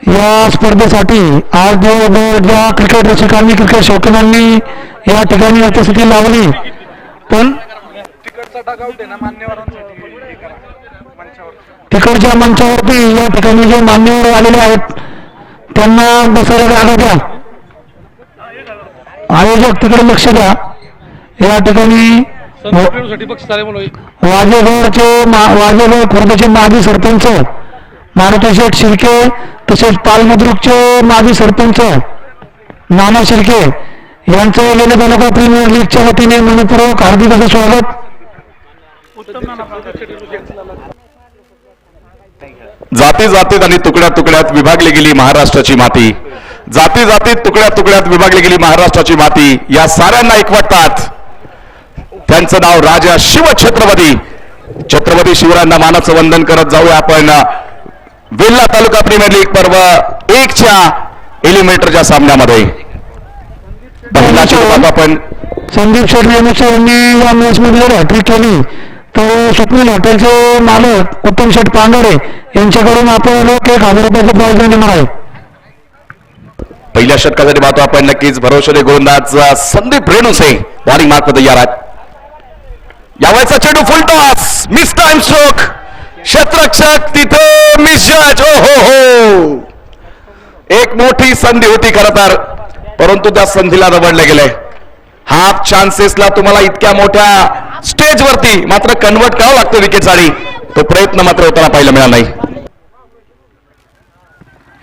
या स्पर्धेसाठी आज ज्या क्रिकेट रसिकांनी क्रिकेट शौकीनांनी या ठिकाणी उपस्थिती लावली, पण तिकडच्या मंचावरती या ठिकाणी जे मान्यवर आलेले आहेत त्यांना बसायला जागा द्या. आयोजक तिकडे लक्ष द्या. या ठिकाणी वाजेगड खुर्दचे माजी सरपंच मारुती शेठ शिर्के, तसेच पालमद्रुकचे माजी सरपंच नाना शिर्के यांचं लेणे तालुका प्रीमियर लीगच्या वतीने मनपूर्वक हार्दिक असं स्वागत. जाती जातीत आणि तुकड्या तुकड्यात विभागली गेली महाराष्ट्राची माती, जाती जातीत तुकड्या तुकड्यात विभागली गेली महाराष्ट्राची माती. या साऱ्यांना एकवटतात. त्यांचं नाव राजा शिवछत्रपती. छत्रपती शिवरायांना मानाचं वंदन करत जाऊया आपण वेल्हा तालुका प्रीमियर लीग पर्व 1च्या एलिमिनेटरच्या सामन्यामध्ये. आपण संदीप शेट्टी यांनी या मॅच मध्ये हॅट्रिक केली, तर स्वप्नील हॉटेलचे मालक उत्तम शेठ पांढरे यांच्याकडून आपण 1,000 रुपयाचं प्राइज देणार आहे. पहिल्या षटकासाठी पाहतो आपण नक्कीच भरोशाने गोलंदाज संदीप रेणुसे बॉलिंग मार्क तयार आहेत. यावेळेचा चेंडू full toss, mistime stroke, क्षेत्ररक्षक तिथे मिस जज. हो, एक मोठी संधी होती खरं तर, परंतु त्या संधीला दबडले गेले. हाफ चान्सेसला तुम्हाला इतक्या मोठ्या स्टेजवरती मात्र कन्वर्ट करावं लागतं विकेटसाठी. तो प्रयत्न मात्र होताना पाहायला मिळाला नाही.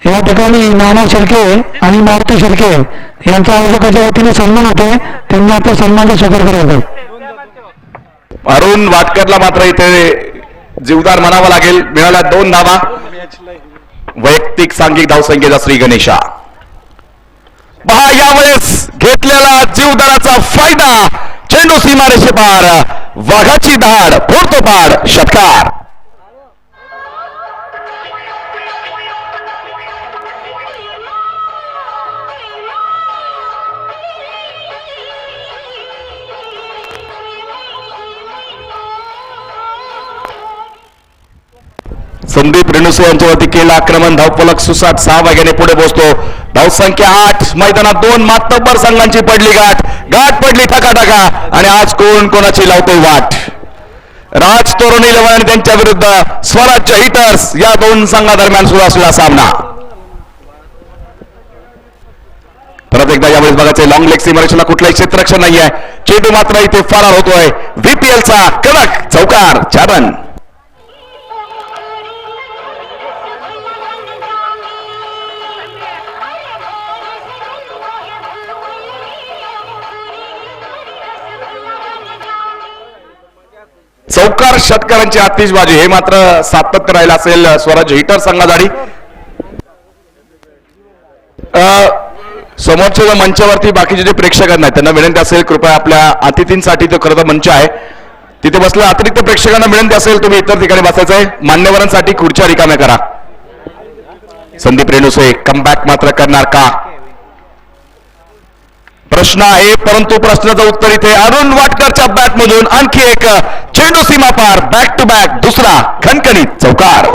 या ठिकाणी नाना शिर्के आणि मारुती शिर्के यांचा आयोजकाच्या वतीने सन्मान होते, त्यांना आपल्या सन्मानाचा स्वीकार करायचा. अरुण वाटकरला मात्र इथे जीवदार म्हणावं लागेल. मिळाल्या 2 धावा. वैयक्तिक सांघिक धावसंख्येचा श्री गणेशा. पहा यावेळेस घेतलेला जीवदाराचा फायदा. चेंडू सीमारेषे पार, वाघाची धाड, फोडतो पाड, षटकार. संदीप रेणुसे यांच्यावरती केलं आक्रमण. धावफलक सुसाट 6 वाघ्याने पुढे पोहोचतो. धावसंख्या 8. मैदानात 2 मातब्बर संघांची पडली गाठ पडली ठकाठका. आणि आज कोण कोणाची लावतोय वाट. राज तोरणी लेवल आणि त्यांच्या विरुद्ध स्वराज्य हिटर्स या 2 संघादरम्यान सुरू असलेला सामना. परत एकदा यावेळेस बघायचे लॉंग लेग सीमारेषेला कुठलाही क्षेत्ररक्षण नाहीये. चेंडू मात्र इथे फरार होतोय. व्हीपीएलचा कडक चौकार, 4 रन. चौकार षटकारांची आतिषबाजी, हे मात्र सातत्य राहिलं असेल स्वराज्य हिटर संघासाठी. समोरच्या मंचावरती बाकीचे जे प्रेक्षक आहेत त्यांना विनंती असेल कृपया आपल्या अतिथींसाठी तो खरं मंच आहे तिथे बसल्या अतिरिक्त प्रेक्षकांना विनंती असेल तुम्ही इतर ठिकाणी बसायचं आहे. मान्यवरांसाठी खुर्च्या रिकाम्या करा. संदीप रेणुसे कमबॅक मात्र करणार का प्रश्न आहे, परंतु प्रश्नाचं उत्तर इथे अरुण वाटकरच्या बॅटमधून आणखी एक चेंडू सीमा पार, बॅक टू बॅक दुसरा खणखणीत चौकार.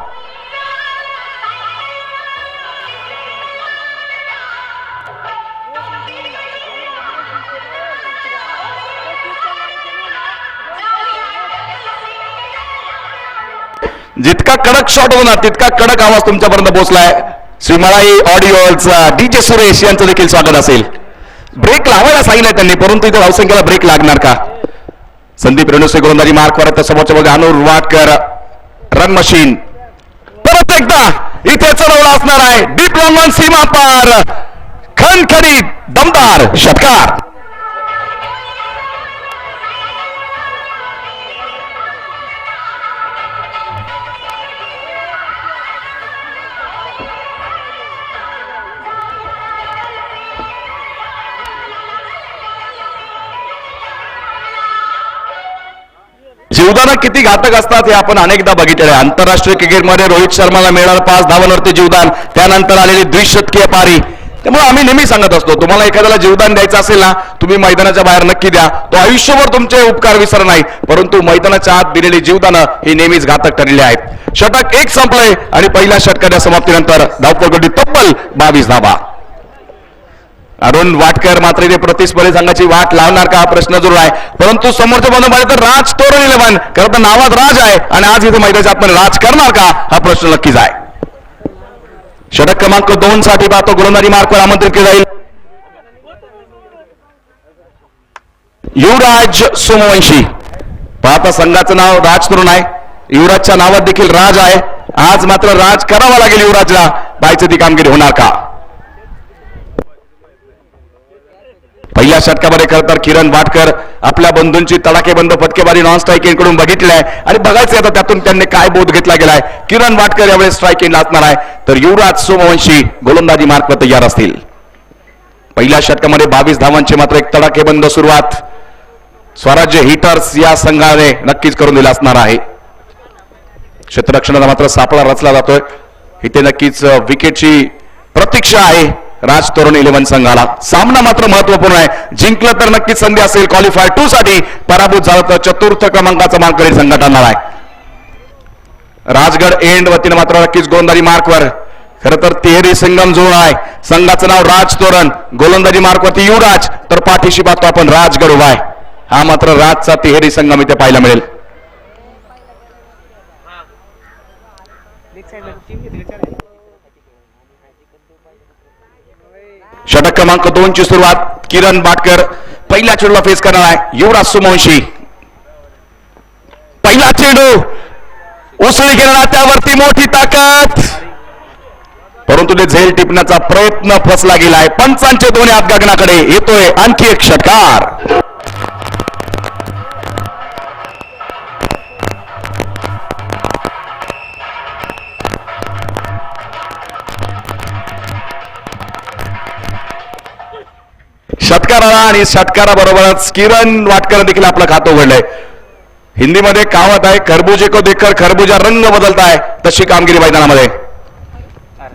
जितका कडक शॉट होणार तितका कडक आवाज तुमच्यापर्यंत पोहोचलाय. श्री मळाई ऑडिओचा डीजे सुरेश यांचं देखील स्वागत असेल. ब्रेक लावायला सांगितलं त्यांनी, परंतु इथे धावसंख्येला ब्रेक लागणार का. संदीप रेणुसे गोलंदाजी मार्क वर, समोरच्या बघा अनुर वाटकर रन मशीन. परत एकदा इथे चढवला असणार आहे डीप लॉंग सीमा पार, खणखणीत दमदार षटकार. जीवदान किती घातक असतात हे आपण अनेकदा बघितलेलं आहे. आंतरराष्ट्रीय क्रिकेटमध्ये रोहित शर्माला मिळालं 5 धावांवरती जीवदान, त्यानंतर आलेली द्विशतकीय पारी, त्यामुळे आम्ही नेहमी सांगत असतो, तुम्हाला एखाद्याला जीवदान द्यायचं असेल ना, तुम्ही मैदानाच्या बाहेर नक्की द्या. तो आयुष्यभर तुमचे उपकार विसर नाही, परंतु मैदानाच्या आत दिलेली जीवदानं ही नेहमीच घातक ठरलेली आहेत. षटक एक संपलंय आणि पहिल्या षटकाच्या समाप्तीनंतर धावपळगडी तब्बल 22 धावा. अरुण वाटकर मात्र इथे प्रतिस्पर्धी संघाची वाट लावणार का हा प्रश्न जरूर आहे, परंतु समोरच्या बाजूने पाहिलं तर राज तोरण 11 खरं तर नावात राज आहे आणि आज इथे मैदानाच्या आतमध्ये राज करणार का हा प्रश्न नक्कीच आहे. षटक क्रमांक 2 साठी पाहतो गोलंदाजी मार्कवर आमंत्रित केलं जाईल युवराज सोमवंशी. पाहता संघाचं नाव राज तरुण आहे, युवराजच्या नावात देखील राज आहे. आज मात्र राज करावा लागेल युवराजला, पाहायचं ती कामगिरी होणार का. पहिल्या षटकामध्ये खरं तर किरण वाटकर आपल्या बंधूंची तडाखेबंद फटकेबाजी नॉन स्ट्राईक कडून बघितली आहे आणि बघायचं आता त्यातून त्यांनी काय बोध घेतला गेलाय. किरण वाटकर यावेळेस स्ट्राईक एंड असणार आहे, तर युवराज सोमवंशी गोलंदाजी मार्कवर तयार असतील. पहिल्या षटकामध्ये 22 धावांची मात्र एक तडाखेबंद सुरुवात स्वराज्य हिटर्स या संघाने नक्कीच करून दिला असणार आहे. क्षेत्ररक्षणाचा मात्र सापळा रचला जातोय, इथे नक्कीच विकेटची प्रतीक्षा आहे राज तरुण 11 संघाला. सामना मात्र महत्वपूर्ण आहे, जिंकलं तर नक्कीच संधी असेल क्वालिफायर 2 साठी, पराभूत झालं तर चतुर्थ क्रमांकाचा मानकरी संघ ठरणार आहे. राजगड एंड वतीने मात्र नक्कीच गोलंदाजी मार्कवर खरं तर तिहेरी संगम जोड आहे. संघाचं नाव राज तोरण, गोलंदाजी मार्कवरती युवराज, तर पाठीशी पाहतो आपण राजगड उभा आहे. हा मात्र राजचा तिहेरी संगम इथे पाहायला मिळेल. षटक क्रमांक 2 ची सुरुवात किरण बाटकर पहिल्या चेंडूला फेस करणार आहे. युवराज सोमवंशी पहिला चेंडू उसळी घेणार, त्यावरती मोठी ताकद, परंतु ते झेल टिपण्याचा प्रयत्न फसला गेलाय. पंचांचे दोन्ही हात गगनाकडे, येतोय आणखी एक षटकार. षटकाराला आणि षटकाराबरोबरच किरण वाटकर देखील आपलं खातं उघडलंय. हिंदीमध्ये कहावत आहे, खरबुजे को देखकर खरबुजा रंग बदलता है, तशी कामगिरी मैदानामध्ये.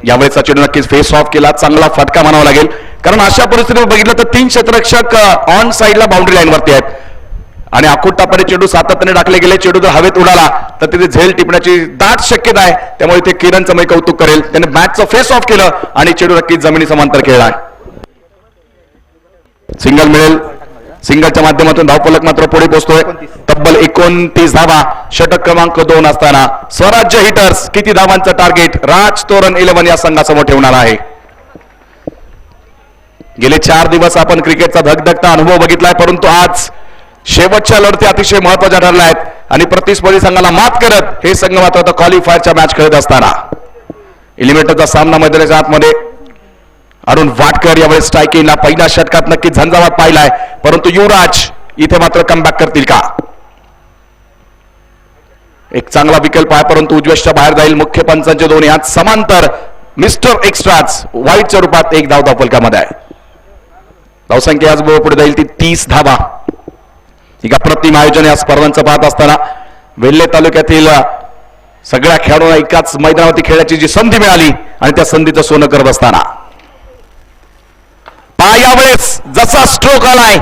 यावेळेचा चेंडू नक्कीच फेस ऑफ केला, चांगला फटका म्हणावा लागेल, कारण अशा परिस्थितीत बघितलं तर 3 क्षेत्ररक्षक ऑन साईडला बाउंड्री लाईन वरती आहेत आणि अकुट्टापणे चेंडू सातत्याने टाकले गेले. चेंडू जर हवेत उडाला तर तिथे झेल टिपण्याची दाट शक्यता आहे, त्यामुळे ते किरणचं मी कौतुक करेल, त्याने मॅचचं फेस ऑफ केलं आणि चेंडू नक्कीच जमिनी समांतर खेळला. सिंगल मिळेल, सिंगलच्या माध्यमातून धावफलक मात्र पुढे पोहोचतोय. तब्बल 29 धावा षटक क्रमांक 2 असताना स्वराज्य हिटर्स किती धावांचं टार्गेट राज तोरण 11 या संघासमोर ठेवणार आहे. गेले 4 दिवस आपण क्रिकेटचा धगधगता अनुभव बघितलाय, परंतु आज शेवटच्या लढती अतिशय महत्वाच्या ठरल्या आहेत आणि प्रतिस्पर्धी संघाला मात करत हे संघ मात्र क्वालिफायरच्या मॅच खेळत असताना एलिमिनेटरचा सामना मैदानाच्या आतमध्ये अरुण वाटकर यावेळेस स्ट्रायकिंगला पहिल्या षटकात नक्की झंझावात पाहिलाय, परंतु युवराज इथे मात्र कमबॅक करतील का. एक चांगला विकल्प आहे, परंतु उजव्याच्या बाहेर जाईल. मुख्य पंचांचे दोन्ही हात समांतर मिस्टर एक्स्ट्राज वाईटच्या रूपात एक धाव धावफलकामध्ये आहे. धावसंख्या आज पुढे जाईल ती 30 धावा. एका प्रतिम आयोजन या स्पर्धांचं पाहत असताना वेल्हे तालुक्यातील सगळ्या खेळाडूंना एकाच मैदानावरती खेळण्याची जी संधी मिळाली आणि त्या संधीचं सोनं करत असताना यावेळेस जसा स्ट्रोक आलाय,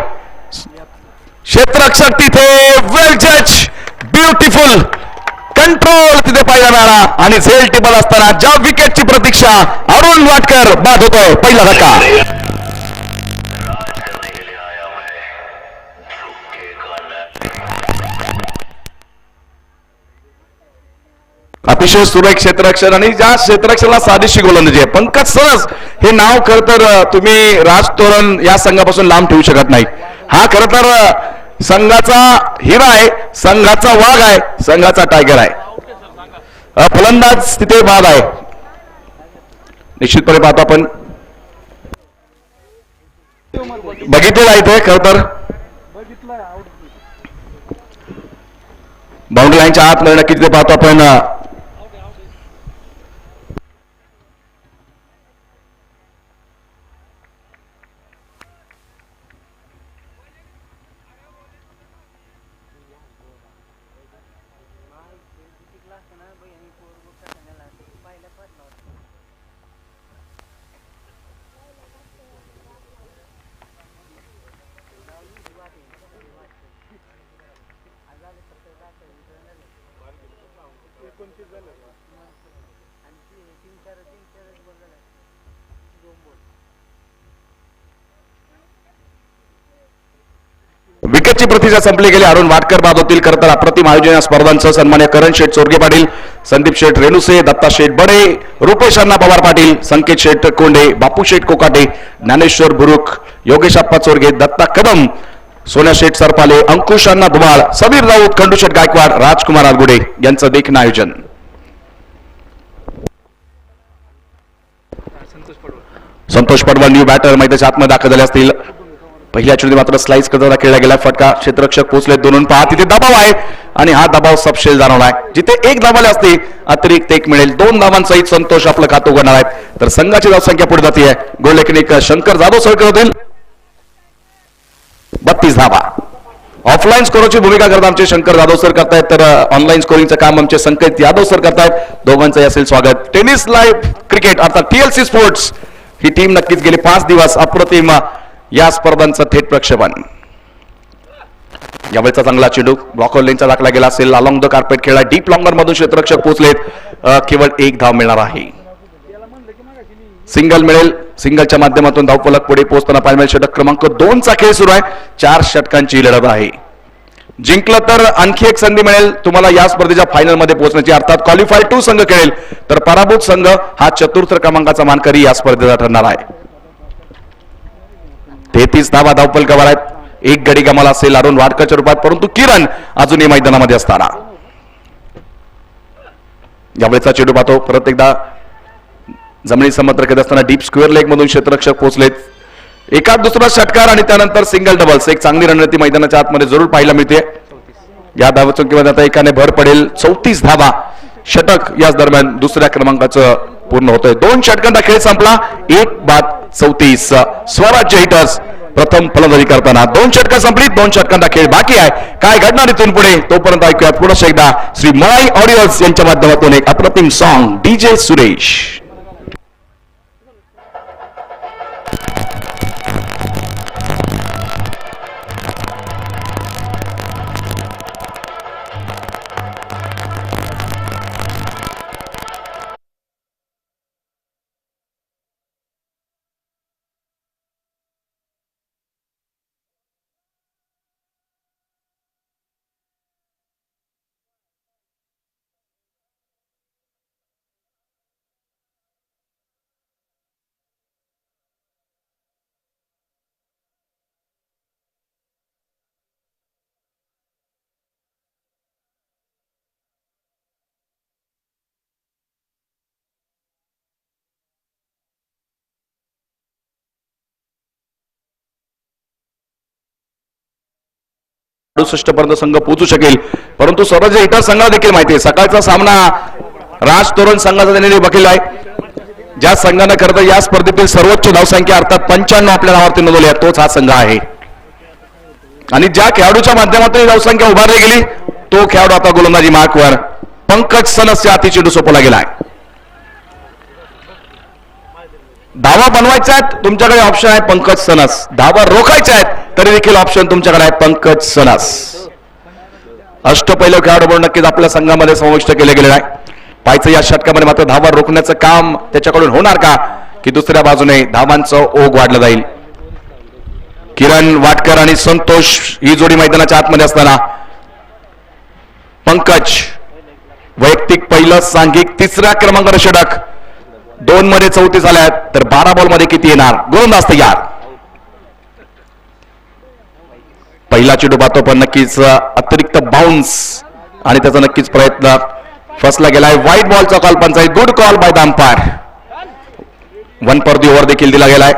क्षेत्ररक्षक तिथे वेल जज, ब्युटिफुल कंट्रोल तिथे पाहायला मिळाला आणि झेल टेबल असताना ज्या विकेटची प्रतीक्षा अरुण वाटकर बाद होतोय. पहिला धक्का. अतिशय सुरेख क्षेत्ररक्षण आणि ज्या क्षेत्ररक्षणाला साधीशी गोलंदाजी आहे. पंकज सरस हे नाव खरं तर तुम्ही राज तोरण या संघापासून लांब ठेवू शकत नाही. हा खरं तर संघाचा हिरा आहे, संघाचा वाघ आहे, संघाचा टायगर आहे. फलंदाज तिथे बाद आहे. निश्चितपणे पाहतो आपण बघितलेलं आहे इथे खरं तर बाउंड्री लाईनच्या आतमध्ये नक्की तिथे पाहतो आपण विकेटची प्रतिष्ठा संपली गेली. अरुण वाटकर बाद होतील. खरं तर अप्रतिम आयोजन या स्पर्धांचं. सन्मान्य करण शेठ चोरगे पाटील, संदीप शेठ रेणुसे, दत्ता शेठ बडे, रुपेश अण्णा पवार पाटील, संकेत शेठ कोंडे, बापू शेठ कोकाटे, ज्ञानेश्वर बुरुक, योगेश अप्पा चोरगे, दत्ता कदम, सोन्या शेठ सरपाले, अंकुश अण्णा धुमाळ, समीर राऊत, खंडू शेठ गायकवाड, राजकुमार आलगुडे यांचं देखील आयोजन. संतोष पडवळ न्यू बॅटर मैदानाच्या आतमध्ये दाखल झाले असतील. पहिल्या चेंडूत मात्र स्लाइस करताना खेळला गेला फटका. क्षेत्ररक्षक पोहोचले 2 पहा. तिथे दबाव आहे आणि हा दबाव सबशेल जाणवलाय. जिथे एक धावाले असते अतिरिक्त 1 मिळेल. 2 धावांसहित संतोष आपलं खातं उघडणार आहेत. तर संघाची धावसंख्या पुढे जाते. गोललेखनिक शंकर जाधव सर होतील. 32 धावा. ऑफलाईन स्कोरची भूमिका करत आमचे शंकर जाधव सर करतायत, तर ऑनलाईन स्कोरिंगचं काम आमचे संकेत यादव सर करतायत. दोघांचं असेल स्वागत. टेनिस लाईव्ह क्रिकेट अर्थात TLC स्पोर्ट्स ही टीम नक्कीच गेली 5 दिवस अप्रतिम या स्पर्धांचं थेट प्रक्षेपण. यावेळचा चांगला चेंडू ब्लॉकर लेनचा दाखला गेला असेल. अलॉंग द कार्पेट खेळला. डीप लॉंगर मधून क्षेत्ररक्षक पोहोचलेत. केवळ 1 धाव मिळणार आहे. सिंगल मिळेल. सिंगलच्या माध्यमातून धावफलक पुढे पोहोचताना पाहायला मिळेल. षटक क्रमांक 2 चा खेळ सुरू आहे. 4 षटकांची लढत आहे. जिंकलं तर आणखी एक संधी मिळेल तुम्हाला या स्पर्धेच्या फायनल मध्ये पोहोचण्याची. अर्थात क्वालिफाय 2 संघ खेळेल तर पराभूत संघ हा चतुर्थ क्रमांकाचा मानकरी या स्पर्धेचा ठरणार आहे. 33 धावा धावफलकावर आहेत. 1 गडी गमाला असेल अरुण वाडकरच्या रूपात, परंतु किरण अजूनही मैदानामध्ये असताना. यावेळेचा चेंडू पाहतो परत एकदा जमिनी समत्र करत असताना डीप स्क्वेअर लेग मधून क्षेत्ररक्षक पोहोचलेत. एका दुसरा षटकार आणि त्यानंतर सिंगल डबल्स. एक चांगली रणनीती मैदानाच्या आतमध्ये जरूर पाहायला मिळते. या धावसंख्येमध्ये आता एकाने भर पडेल. 34 धावा. षटक याच दरम्यान दुसऱ्या क्रमांकाचं पूर्ण होतोय. 2 षटकांचा खेळ संपला. 1 बाद 34. स्वराज्य हिटर्स प्रथम फलंदाजी करताना 2 षटकं संपली. 2 षटकांचा खेळ बाकी आहे. काय घडणार इथून पुढे तोपर्यंत ऐकूया पुन्हा एकदा श्री मलाई ऑडिओज यांच्या माध्यमातून एक अप्रतिम सॉन्ग. DJ सुरेश. पर्यंत संघ पोहोचू शकेल, परंतु स्वराज्य हिटर संघाला देखील माहिती आहे सकाळचा सामना राज तोरण संघाचा त्यांनी बघितला आहे. ज्या संघाने खरं तर या स्पर्धेतील सर्वोच्च धावसंख्या अर्थात 95 आपल्या नावावरती नोंदवली आहे तोच हा संघ आहे. आणि ज्या खेळाडूच्या माध्यमातून धावसंख्या उभारली गेली तो खेळाडू आता गोलंदाजी मार्कवर. पंकज सनसच्या हाती चेंडू सोपवला गेलाय. धावा बनवायच्या आहेत तुमच्याकडे ऑप्शन आहे पंकज सनस. धावा रोखायच्या आहेत तरी देखील ऑप्शन तुमच्याकडे आहे पंकज सनस. अष्टपैलू खेळाडू म्हणून नक्कीच आपल्या संघामध्ये समाविष्ट केले गेले आहे. पाहायचं या षटकामध्ये मात्र धावा रोखण्याचं काम त्याच्याकडून होणार का की दुसऱ्या बाजूने धावांचं ओघ वाढलं जाईल. किरण वाटकर आणि संतोष ही जोडी मैदानाच्या आतमध्ये असताना पंकज वैयक्तिक पहिलं सांघिक 3ऱ्या क्रमांकावर षटक. 2 मध्ये 34 आल्या आहेत तर 12 बॉल मध्ये किती येणार. गोलंदाज तयार. पहिला चेंडू पाहतो पण नक्कीच अतिरिक्त बाउन्स आणि त्याचा नक्कीच प्रयत्न फसला गेलाय. व्हाईट बॉलचा call panchayat. Good call by the umpire. 1 per the over देखील दिला गेलाय.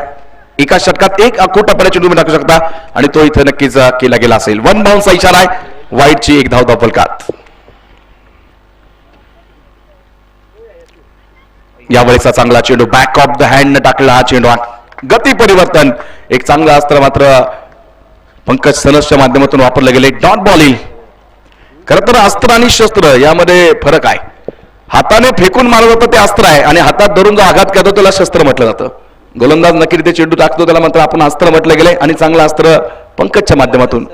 एका षटकात 1 अकोटापर्यंत चेंडू तुम्ही टाकू शकता आणि तो इथे नक्कीच केला गेला असेल. 1 बाउन्सचा इशारा आहे. व्हाईटची 1 धाव धावफलकात. यावेळेचा चांगला चेंडू बॅक ऑफ द हँड टाकला हा चेंडू. गती परिवर्तन एक चांगलं अस्त्र मात्र पंकज सनसच्या माध्यमातून वापरले गेले. Dot bowling. खरं तर अस्त्र आणि शस्त्र यामध्ये फरक आहे. हाताने फेकून मारलं जातं ते अस्त्र आहे आणि हातात धरून जो आघात करतो त्याला शस्त्र म्हटलं जातं. गोलंदाज नक्की ते चेंडू टाकतो त्याला मात्र आपण अस्त्र म्हटलं गेले आणि चांगलं अस्त्र पंकजच्या माध्यमातून.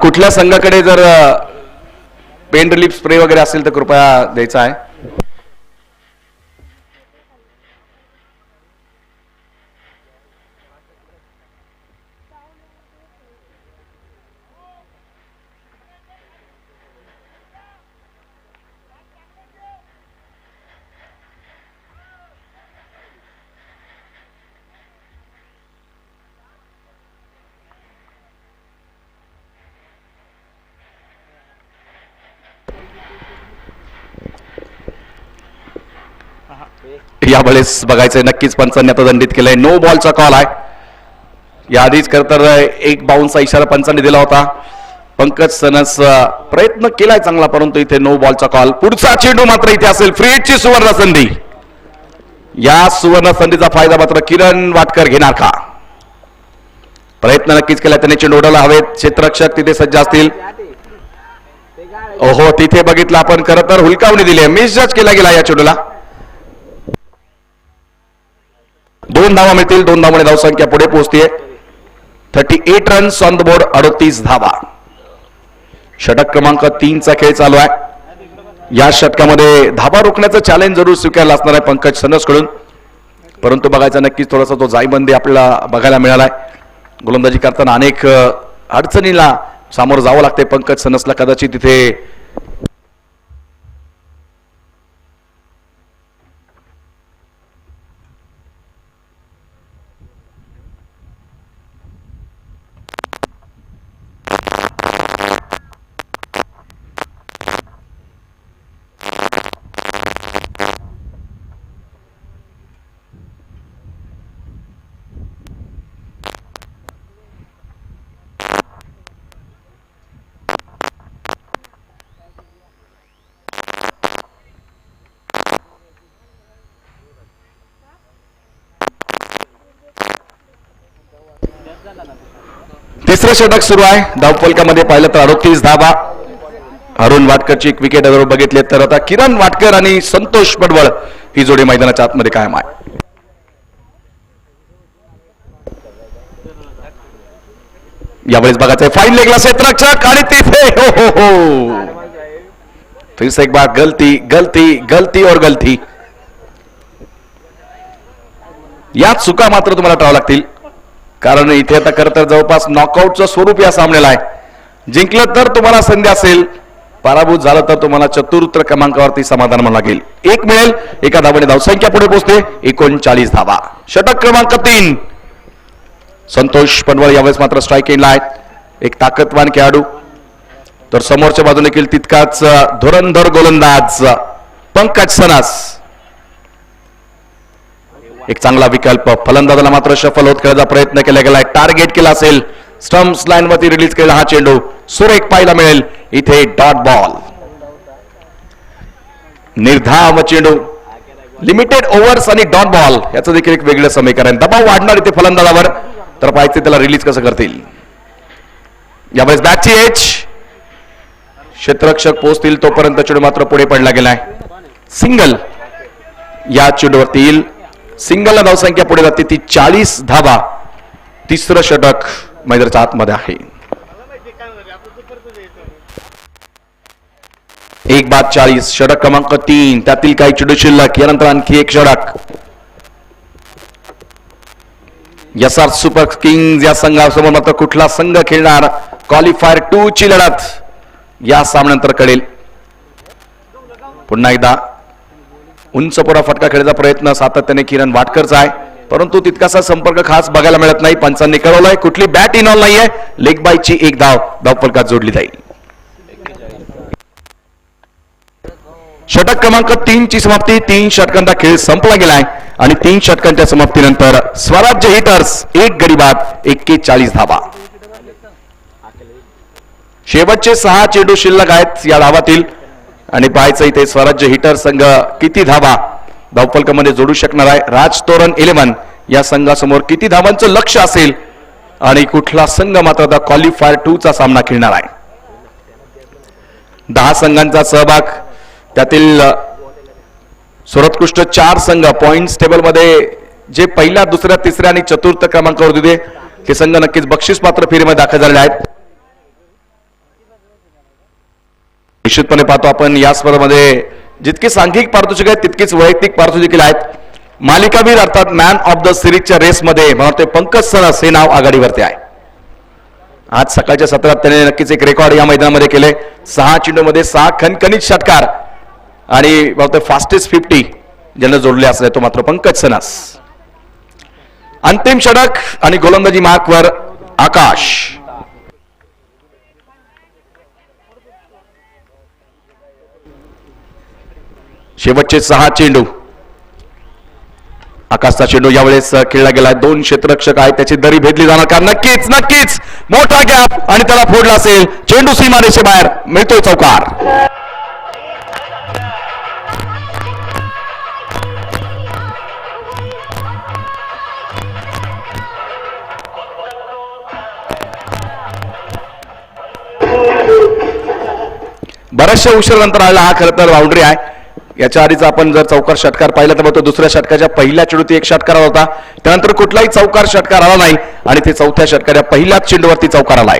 कुठल्या संघाकडे जर पेन रिलीफ स्प्रे वगैरे असेल तर कृपया द्यायचा आहे. यावेळेस बघायचंय नक्कीच पंचांनी आता दंडित केलंय. नो बॉलचा कॉल आहे. याआधीच खरं तर एक बाउन्सचा इशारा पंचांनी दिला होता. पंकज सनस प्रयत्न केलाय चांगला, परंतु इथे नो बॉलचा कॉल. पुढचा चेंडू मात्र इथे असेल. फ्री हिटची सुवर्ण संधी. या सुवर्ण संधीचा फायदा मात्र किरण वाटकर घेणार का? प्रयत्न नक्कीच केला त्याने. चेंडू उडवला हवेत. क्षेत्ररक्षक तिथे सज्ज असतील. ओहो, तिथे बघितलं आपण खरं तर हुलकावणी दिली. मिसजज केला गेला या चेंडूला. 2 धावा मिळतील. 2 धावांनी धावसंख्या पुढे पोहोचते. 38 रन्स ऑन द बोर्ड. 38 धावा. षटक क्रमांक 3 चा खेळ चालू आहे. या षटकामध्ये धावा रोखण्याचं चॅलेंज जरूर स्वीकारलं असणार आहे पंकज सनसकडून, परंतु बघायचा नक्कीच थोडासा तो जाईबंदी आपल्याला बघायला मिळालाय. गोलंदाजी करताना अनेक अडचणीला सामोरं जावं लागते पंकज सनसला. कदाचित तिथे तिसरं षटक सुरू आहे. धावफलकामध्ये पाहिलं तर 38 धावा. अरुण वाटकरची एक विकेट जर बघितले तर आता किरण वाटकर आणि संतोष पडवळ ही जोडी मैदानाच्या आतमध्ये कायम आहे. यावेळेस बघायचंय फाईन लेगला क्षेत्ररक्षक आणि तिथे हो हो हो फिर से एक बार गलती गलती गलती और गलती. या चुका मात्र तुम्हाला टाळावं लागतील, कारण इथे आता खरं तर जवळपास नॉकआउटचं स्वरूप या सामन्याला आहे. जिंकलं तर तुम्हाला संधी असेल, पराभूत झालं तर तुम्हाला चतुर्थ क्रमांकावरती समाधान म्हणावं लागेल. 1 मिळेल. एका धावाने धावसंख्या पुढे पोहोचते. 39 धावा. षटक क्रमांक 3. संतोष पडवळ यावेळेस मात्र स्ट्राईक एंडला आहेत. एक ताकदवान खेळाडू, तर समोरच्या बाजूने देखील तितकाच धुरंधर गोलंदाज पंकज सनस. एक चांगला विकल्प. फलंदाजाला मात्र शफल होत खेळायचा प्रयत्न केला गेलाय. टार्गेट केला असेल. स्टंप्स लाईन वरती रिलीज केला हा चेंडू. सुरेख पाहायला मिळेल. इथे डॉट बॉल. निर्धाव चेंडू. लिमिटेड ओव्हर्स आणि डॉट बॉल याचं देखील एक वेगळं समीकरण. दबाव वाढणार इथे फलंदाजावर, तर पाहिजे त्याला रिलीज कसं करतील. यावेळेस बॅटची एज. क्षेत्ररक्षक पोहोचतील तोपर्यंत चेंडू मात्र पुढे पडला गेलाय. सिंगल या चेंडूवरती येईल. सिंगलला धावसंख्या पुढे जाते ती 40 धावा. तिसरं षटक मैदानाच्या आतमध्ये आहे. 1:40. षटक क्रमांक 3. त्यातील काही चेंडू शिल्लक. यानंतर आणखी एक षटक. एसआर सुपर किंग्ज या संघासमोर मात्र कुठला संघ खेळणार क्वालिफायर 2 ची लढत या सामन्यानंतर कळेल. पुन्हा एकदा उंच पुरा फटका खेळण्याचा प्रयत्न सातत्याने किरण वाटकरचा आहे, परंतु तितकासा संपर्क खास बघायला मिळत नाही. पंचांनी कळवलंय कुठली बॅट इनऑल नाहीये. लेग बायची एक धाव धावफलकात जोडली जाईल. षटक क्रमांक 3 ची समाप्ती. 3 षटकांचा खेळ संपला गेलाय आणि 3 षटकांच्या समाप्तीनंतर स्वराज्य हिटर्स 1 गडी बाद 41 धावा. शेवटचे 6 चेंडू शिल्लक आहेत या धावातील आणि पाहायचं इथे स्वराज्य हिटर संघ किती धावा धावफलकामध्ये जोडू शकणार आहे. राज तोरण 11 या संघासमोर किती धावांचं लक्ष असेल आणि कुठला संघ मात्र आता क्वालिफायर 2 चा सामना खेळणार आहे. 10 संघांचा सहभाग त्यातील सर्वोत्कृष्ट 4 संघ पॉइंट्स टेबल मध्ये जे पहिल्या, दुसऱ्या, तिसऱ्या आणि चतुर्थ क्रमांकावर होते ते संघ नक्कीच बक्षीस पात्र फेरीमध्ये दाखल झालेले आहेत. निश्चितपणे पाहतो आपण या स्पर्धेमध्ये जितकी सांघिक पारितोषिक आहेत तितकीच वैयक्तिक पारितोषिक आहेत. मालिकावीर अर्थात मॅन ऑफ द सिरीजच्या रेसमध्ये मला वाटतं पंकज सनस हे नाव आघाडीवरती आहे. आज सकाळच्या सत्रात त्याने नक्कीच एक रेकॉर्ड या मैदानामध्ये केले. 6 चेंडूमध्ये 6 खणखणीत षटकार आणि फास्टेस्ट 50 ज्यांना जोडले असले तो मात्र पंकज सनस. अंतिम षटक आणि गोलंदाजी मार्कवर आकाश. शेवटचे 6 चेंडू. आकाशचा चेंडू यावेळेस खेळला गेला. 2 क्षेत्ररक्षक आहेत, त्याची दरी भेदली जाणार का? नक्कीच नक्कीच मोठा गॅप आणि त्याला फोडला असेल. चेंडू सीमारेषेबाहेर मिळतोय चौकार. बऱ्याचशा उशिरानंतर आलेला हा खरं तर बाउंड्री आहे. याच्या आधीचा आपण जर चौकार षटकार पाहिला तर तो दुसऱ्या षटकाच्या पहिल्या चेंडूत एक षटकार होता. त्यानंतर कुठलाही चौकार षटकार आला नाही आणि ते चौथ्या षटकाच्या पहिल्याच चेंडूवरती चौकार आलाय,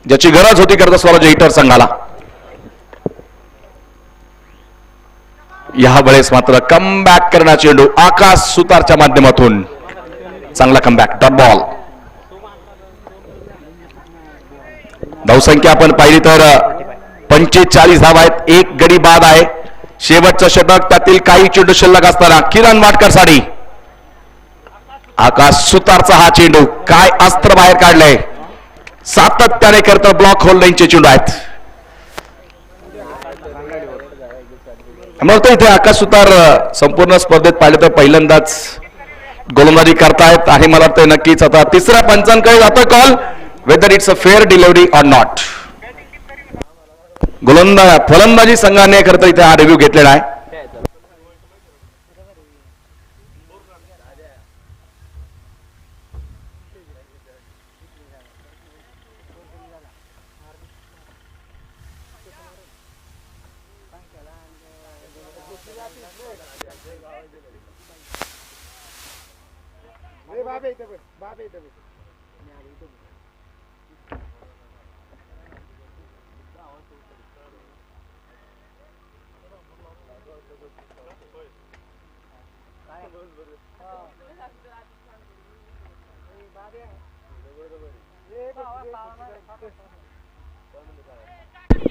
ज्याची गरज होती करता स्वराज्य हिटर संघाला. या वेळेस मात्र कमबॅक करणार चेंडू आकाश सुतारच्या माध्यमातून. चांगला कमबॅक, डॉट बॉल. धावसंख्या आपण पाहिली तर 45 धावा आहेत. एक गडी बाद आहे. शेवटचं षटक, त्यातील काही चेंडू शिल्लक असताना किरण वाटकर साठी आकाश सुतारचा हा चेंडू. काय अस्त्र बाहेर काढलंय. सातत्याने करता ब्लॉक होल्डिंगचे चेंडू आहेत. म्हणतो इथे आकाश सुतार संपूर्ण स्पर्धेत पाहिलं तर पहिल्यांदाच गोलंदाजी करतायत आणि मला वाटतं नक्कीच आता तिसऱ्या पंचांकडे जातो call, whether it's a fair delivery or not. फलंदाजी संघाने खरं तर इथे हा रिव्ह्यू घेतलेला आहे.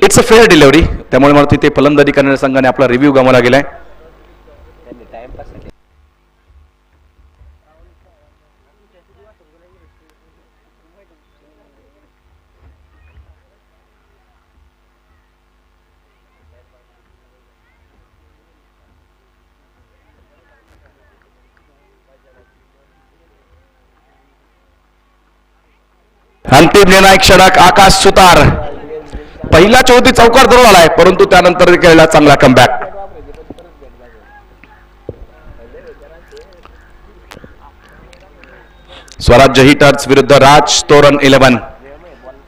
It's a fair delivery. त्यामुळे मला तिथे फलंदाजी करणाऱ्या संघाने आपला रिव्ह्यू गमावला गेलाय. अंतिम निर्णायक षटक आकाश सुतार. पहिला चौथी चौकार धरून आलाय, परंतु त्यानंतर केलेला चांगला कमबॅक. स्वराज्य हिटर्स विरुद्ध राज तोरण 11.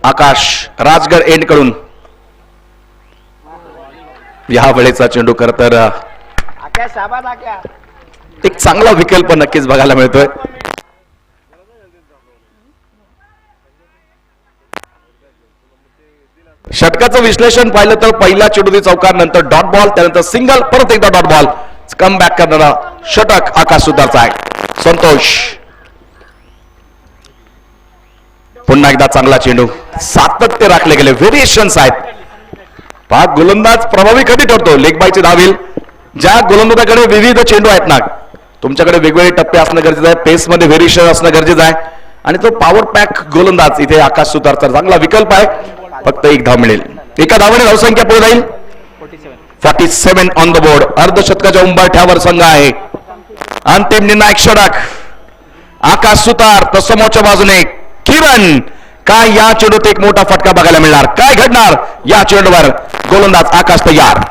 आकाश राजगड एंड कडून या वेळेचा चेंडू खरं तर एक चांगला विकल्प नक्कीच बघायला मिळतोय. षटकाचं विश्लेषण पाहिलं तर पहिला चेंडू चौकार, नंतर डॉट बॉल, त्यानंतर सिंगल, परत एकदा डॉट बॉल. कम बॅक करणारा षटक आकाश सुतारचा आहे. संतोष पुन्हा एकदा चांगला चेंडू. सातत्य राखले गेले, व्हेरिएशन्स आहेत. पाक गोलंदाज प्रभावी कधी ठरतो. लेग बायचे धावेल. ज्या गोलंदाजाकडे विविध चेंडू आहेत ना, तुमच्याकडे वेगवेगळे टप्पे असणं गरजेचं आहे, पेसमध्ये व्हेरिएशन असणं गरजेचं आहे आणि तो पॉवर पॅक गोलंदाज इथे आकाश सुतारचा चांगला विकल्प आहे. फक्त एक धाव मिळेल. एका धावाने धावसंख्या पुढे जाईल. 47 ऑन द बोर्ड. अर्धशतकाच्या उंबरठ्यावर संघ आहे. अंतिम निर्णायक षटक आकाश सुतार तर समोरच्या बाजूने किरण. काय या चेंडूत एक मोठा फटका बघायला मिळणार. काय घडणार या चेंडूवर. गोलंदाज आकाश तयार.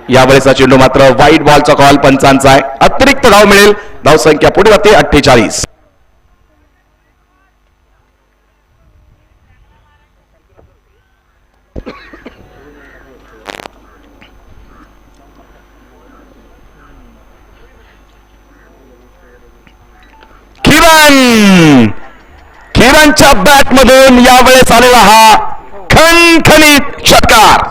यावेळेचा चेंडू मात्र व्हाईट बॉलचा कॉल पंचांचा आहे. अतिरिक्त धाव मिळेल. धावसंख्या पुढे जाते 48. किरणच्या बॅट मधून यावेळेस आलेला हा खणखणीत षटकार.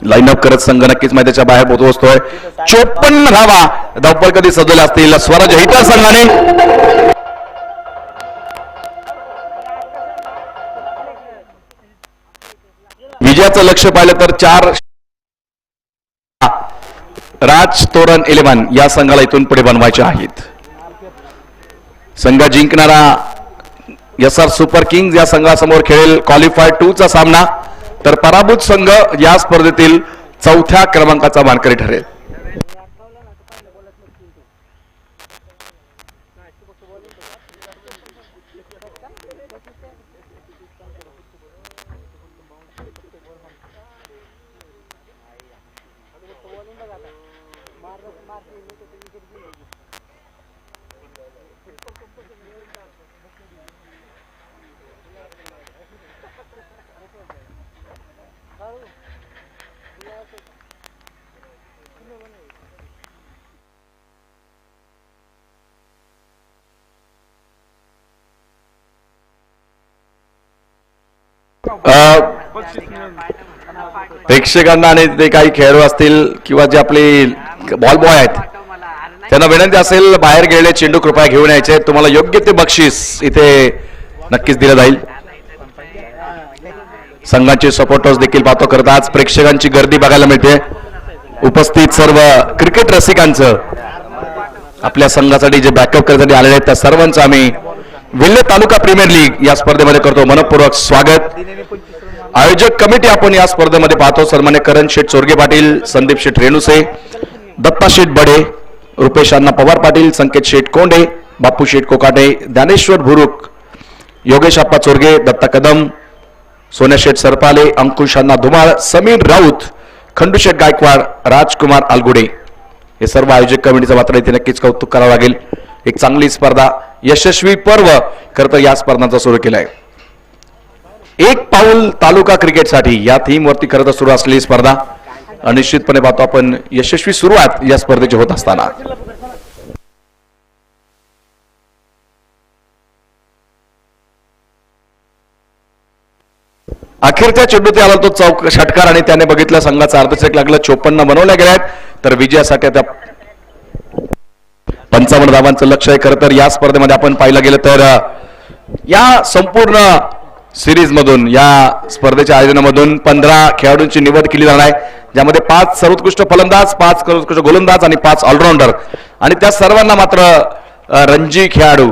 लाईनअप करत संघ नक्कीच मैदानाच्या बाहेर पोहोचतोय. 54 धावा धावपळ कधी सजवल्या असतील स्वराज हिटर संघाने. विजयाचं लक्ष पाहिलं तर 4 राज तोरण 11 या संघाला इथून पुढे बनवायचे आहेत. संघ जिंकणारा SR सुपर किंग्ज या संघासमोर खेळेल क्वालिफायर 2 चा सामना, तर पराभूत संघ या स्पर्धेतील 4थ्या क्रमांकाचा मानकरी ठरेल. प्रेक्षकांना आणि ते काही खेळाडू असतील किंवा जे आपले बॉल बॉय आहेत त्यांना विनंती असेल बाहेर गेलेले चेंडू कृपया घेऊन यायचे. तुम्हाला योग्य ते बक्षीस इथे नक्कीच दिलं जाईल. संघाचे सपोर्टर्स देखील पाहतो करत आज प्रेक्षकांची गर्दी बघायला मिळते. उपस्थित सर्व क्रिकेट रसिकांचं आपल्या संघासाठी जे बॅकअप करण्यासाठी आलेले आहेत त्या सर्वांचं आम्ही वेल्हे तालुका प्रीमियर लीग या स्पर्धेमध्ये करतो मनपूर्वक स्वागत. आयोजक कमिटी आपण या स्पर्धेमध्ये पाहतो. सन्मान्य करण शेठ चोरगे पाटील, संदीप शेठ रेणुसे, दत्ता शेठ बडे, रुपेश अण्णा पवार पाटील, संकेत शेठ कोंडे, बापू शेठ कोकाटे, ज्ञानेश्वर भुरुक, योगेश आप्पा चोरगे, दत्ता कदम, सोन्या शेठ सरपाले, अंकुश अण्णा धुमाळ, समीर राऊत, खंडू शेठ गायकवाड, राजकुमार आलगुडे हे सर्व आयोजक कमिटीचं मात्र इथे नक्कीच कौतुक करावं लागेल. एक चांगली स्पर्धा, यशस्वी पर्व खरं तर या स्पर्धांचा सुरू केलाय. एक पाऊल तालुका क्रिकेटसाठी या थीम वरती खरं तर सुरू असलेली स्पर्धा निश्चितपणे पाहतो आपण यशस्वी सुरुवात या स्पर्धेची होत असताना. अखेरच्या चेंडूत आला तो चौक षटकार आणि त्याने बघितलं संघाचा अर्धशतक लागलं. 54 बनवल्या गेल्या आहेत, तर विजयासाठी आता 55 धावांचं लक्ष आहे. खरं तर या स्पर्धेमध्ये आपण पाहिलं गेलं तर या संपूर्ण सिरीज मधून या स्पर्धेच्या आयोजनामधून 15 खेळाडूंची निवड केली जाणार आहे, ज्यामध्ये 5 सर्वोत्कृष्ट फलंदाज, 5 सर्वोत्कृष्ट गोलंदाज आणि 5 ऑलराऊंडर, आणि त्या सर्वांना मात्र रणजी खेळाडू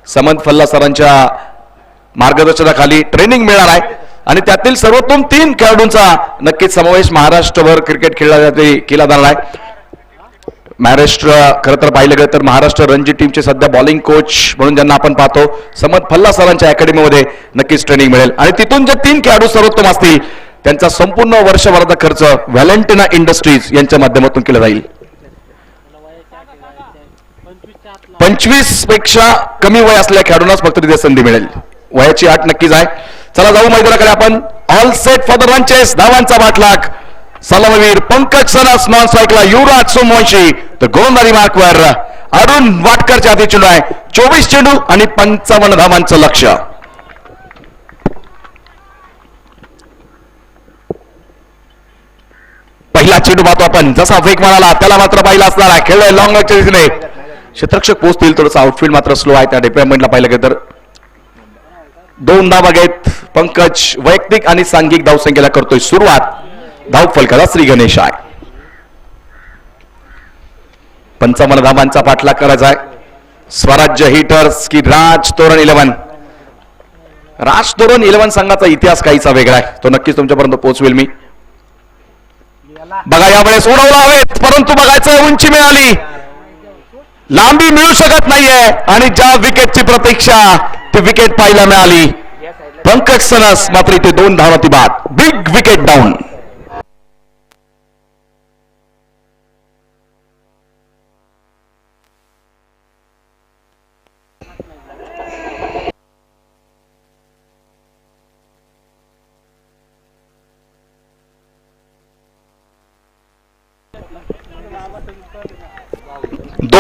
समंत फल्ला सरांच्या मार्गदर्शनाखाली ट्रेनिंग मिळणार आहे. आणि त्यातील सर्वोत्तम 3 खेळाडूंचा नक्कीच समावेश महाराष्ट्रभर क्रिकेट खेळण्यासाठी केला जाणार आहे. महाराष्ट्र खरं तर पाहिलं गेलं तर महाराष्ट्र रणजी टीमचे सध्या बॉलिंग कोच म्हणून ज्यांना आपण पाहतो समंत फल्ला सरांच्या अकॅडमीमध्ये नक्कीच ट्रेनिंग मिळेल. आणि तिथून जे 3 खेळाडू सर्वोत्तम असतील त्यांचा संपूर्ण वर्षभराचा खर्च व्हॅलेंटिना इंडस्ट्रीज यांच्या माध्यमातून केला जाईल. 25 पेक्षा कमी वय असलेल्या खेळाडूंनाच फक्त तिथे संधी मिळेल. वयाची अट नक्कीच आहे. चला जाऊ मैदानाकडे आपण. All set for the run chase. धावांचा बाटलाक सलामवीर पंकज सनस, नॉन स्ट्राईकला युवराज सोमवंशी, तर गोलंदाजी मार्कवर अरुण वाटकरच्या हाती चेंडू आहे. 24 चेंडू आणि 55 धावांचं लक्ष. पहिला चेंडू पाहतो आपण. जसा फेक माराला त्याला मात्र पाहिला असणार आहे. खेळ लॉंग लॉंगच्या दिशेने क्षेत्ररक्षक पोहोचतील. थोडंसं आउटफील्ड मात्र स्लो आहे. त्या डिपार्टमेंटला पाहिलं गेलं तर 2 धावा घेत पंकज वैयक्तिक आणि सांघिक धावसंख्येला करतोय सुरुवात. धाव फलकाला श्री गणेश आहे. 55 धावांचा पाठलाग करायचा आहे. स्वराज्य हिटर्स की राज तोरण 11. राज तोरण 11 संघाचा इतिहास काहीचा वेगळा आहे, तो नक्कीच तुमच्यापर्यंत पोहोचवेल मी. बघा यावेळेस उडवला हवेत, परंतु बघायचं उंची मिळाली, लांबी मिळू शकत नाहीये. आणि ज्या विकेटची प्रतीक्षा ती विकेट पाहायला मिळाली. पंकज सनस मात्र इथे 2 धावा ती बाद. Big wicket down.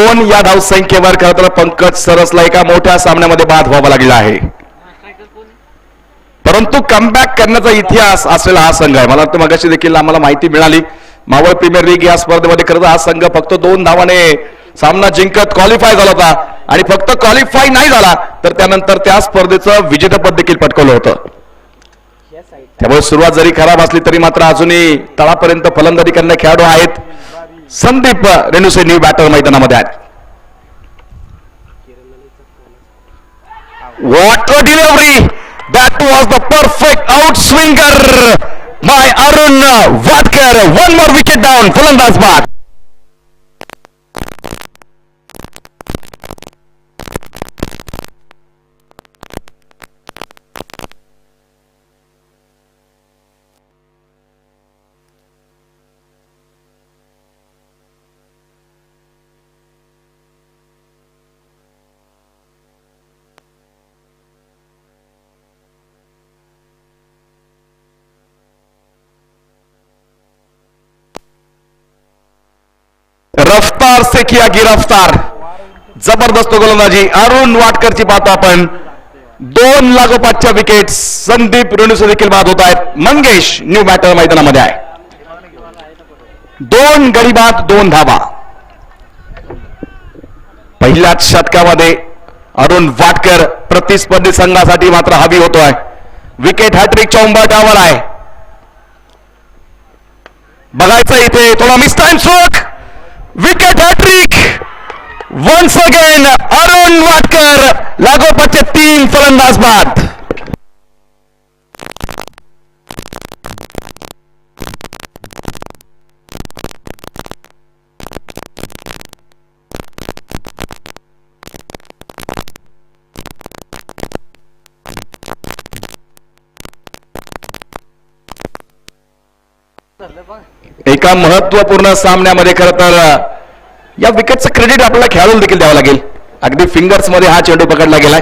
2 या धावसंख्येवर खरं तर पंकज सरसला एका मोठ्या सामन्यामध्ये बाद व्हावा लागला आहे, परंतु कमबॅक करण्याचा इतिहास असलेला हा संघ आहे. मला वाटतं मगाशी देखील आम्हाला माहिती मिळाली, मावळ प्रीमियर लीग या स्पर्धेमध्ये खरं तर हा संघ फक्त 2 धावाने सामना जिंकत क्वालिफाय झाला होता आणि फक्त क्वालिफाय नाही झाला तर त्यानंतर त्या स्पर्धेचं विजेतेपद देखील पटकवलं होतं. त्यामुळे सुरुवात जरी खराब असली तरी मात्र अजूनही तळापर्यंत फलंदाजी करणारे खेळाडू आहेत. संदीप रेणुसे न्यू बॅटर मैदानामध्ये आहेत. What a delivery, that was the perfect out swinger by Arun Vatkar. 1 more wicket down, फलंदाज बाद. रफ्तार से किया गिरफ्तार, जबरदस्त गोलंदाजी अरुण वाटकरची पाहतो आपण. 2 लागोपाठच्या विकेट, संदीप रेणुसे देखील बाद होत आहेत. मंगेश न्यू बॅटर मैदानामध्ये आहे. 2 गडी बाद, 2 धावा. पहिल्याच षटकामध्ये अरुण वाटकर प्रतिस्पर्धी संघासाठी मात्र हवी होतोय. विकेट हॅट्रिकच्या उंबरठ्यावर आहे. बघायचं इथे थोडा mistime stroke, wicket hat-trick once again. Arun Vatkar लागोपाठचे 3 फलंदाज बाद. एका महत्वपूर्ण सामन्यामध्ये खरं तर या विकेटचं क्रेडिट आपल्याला खेळाडूला देखील द्यावं लागेल. अगदी फिंगर्स मध्ये हा चेंडू पकडला गेलाय.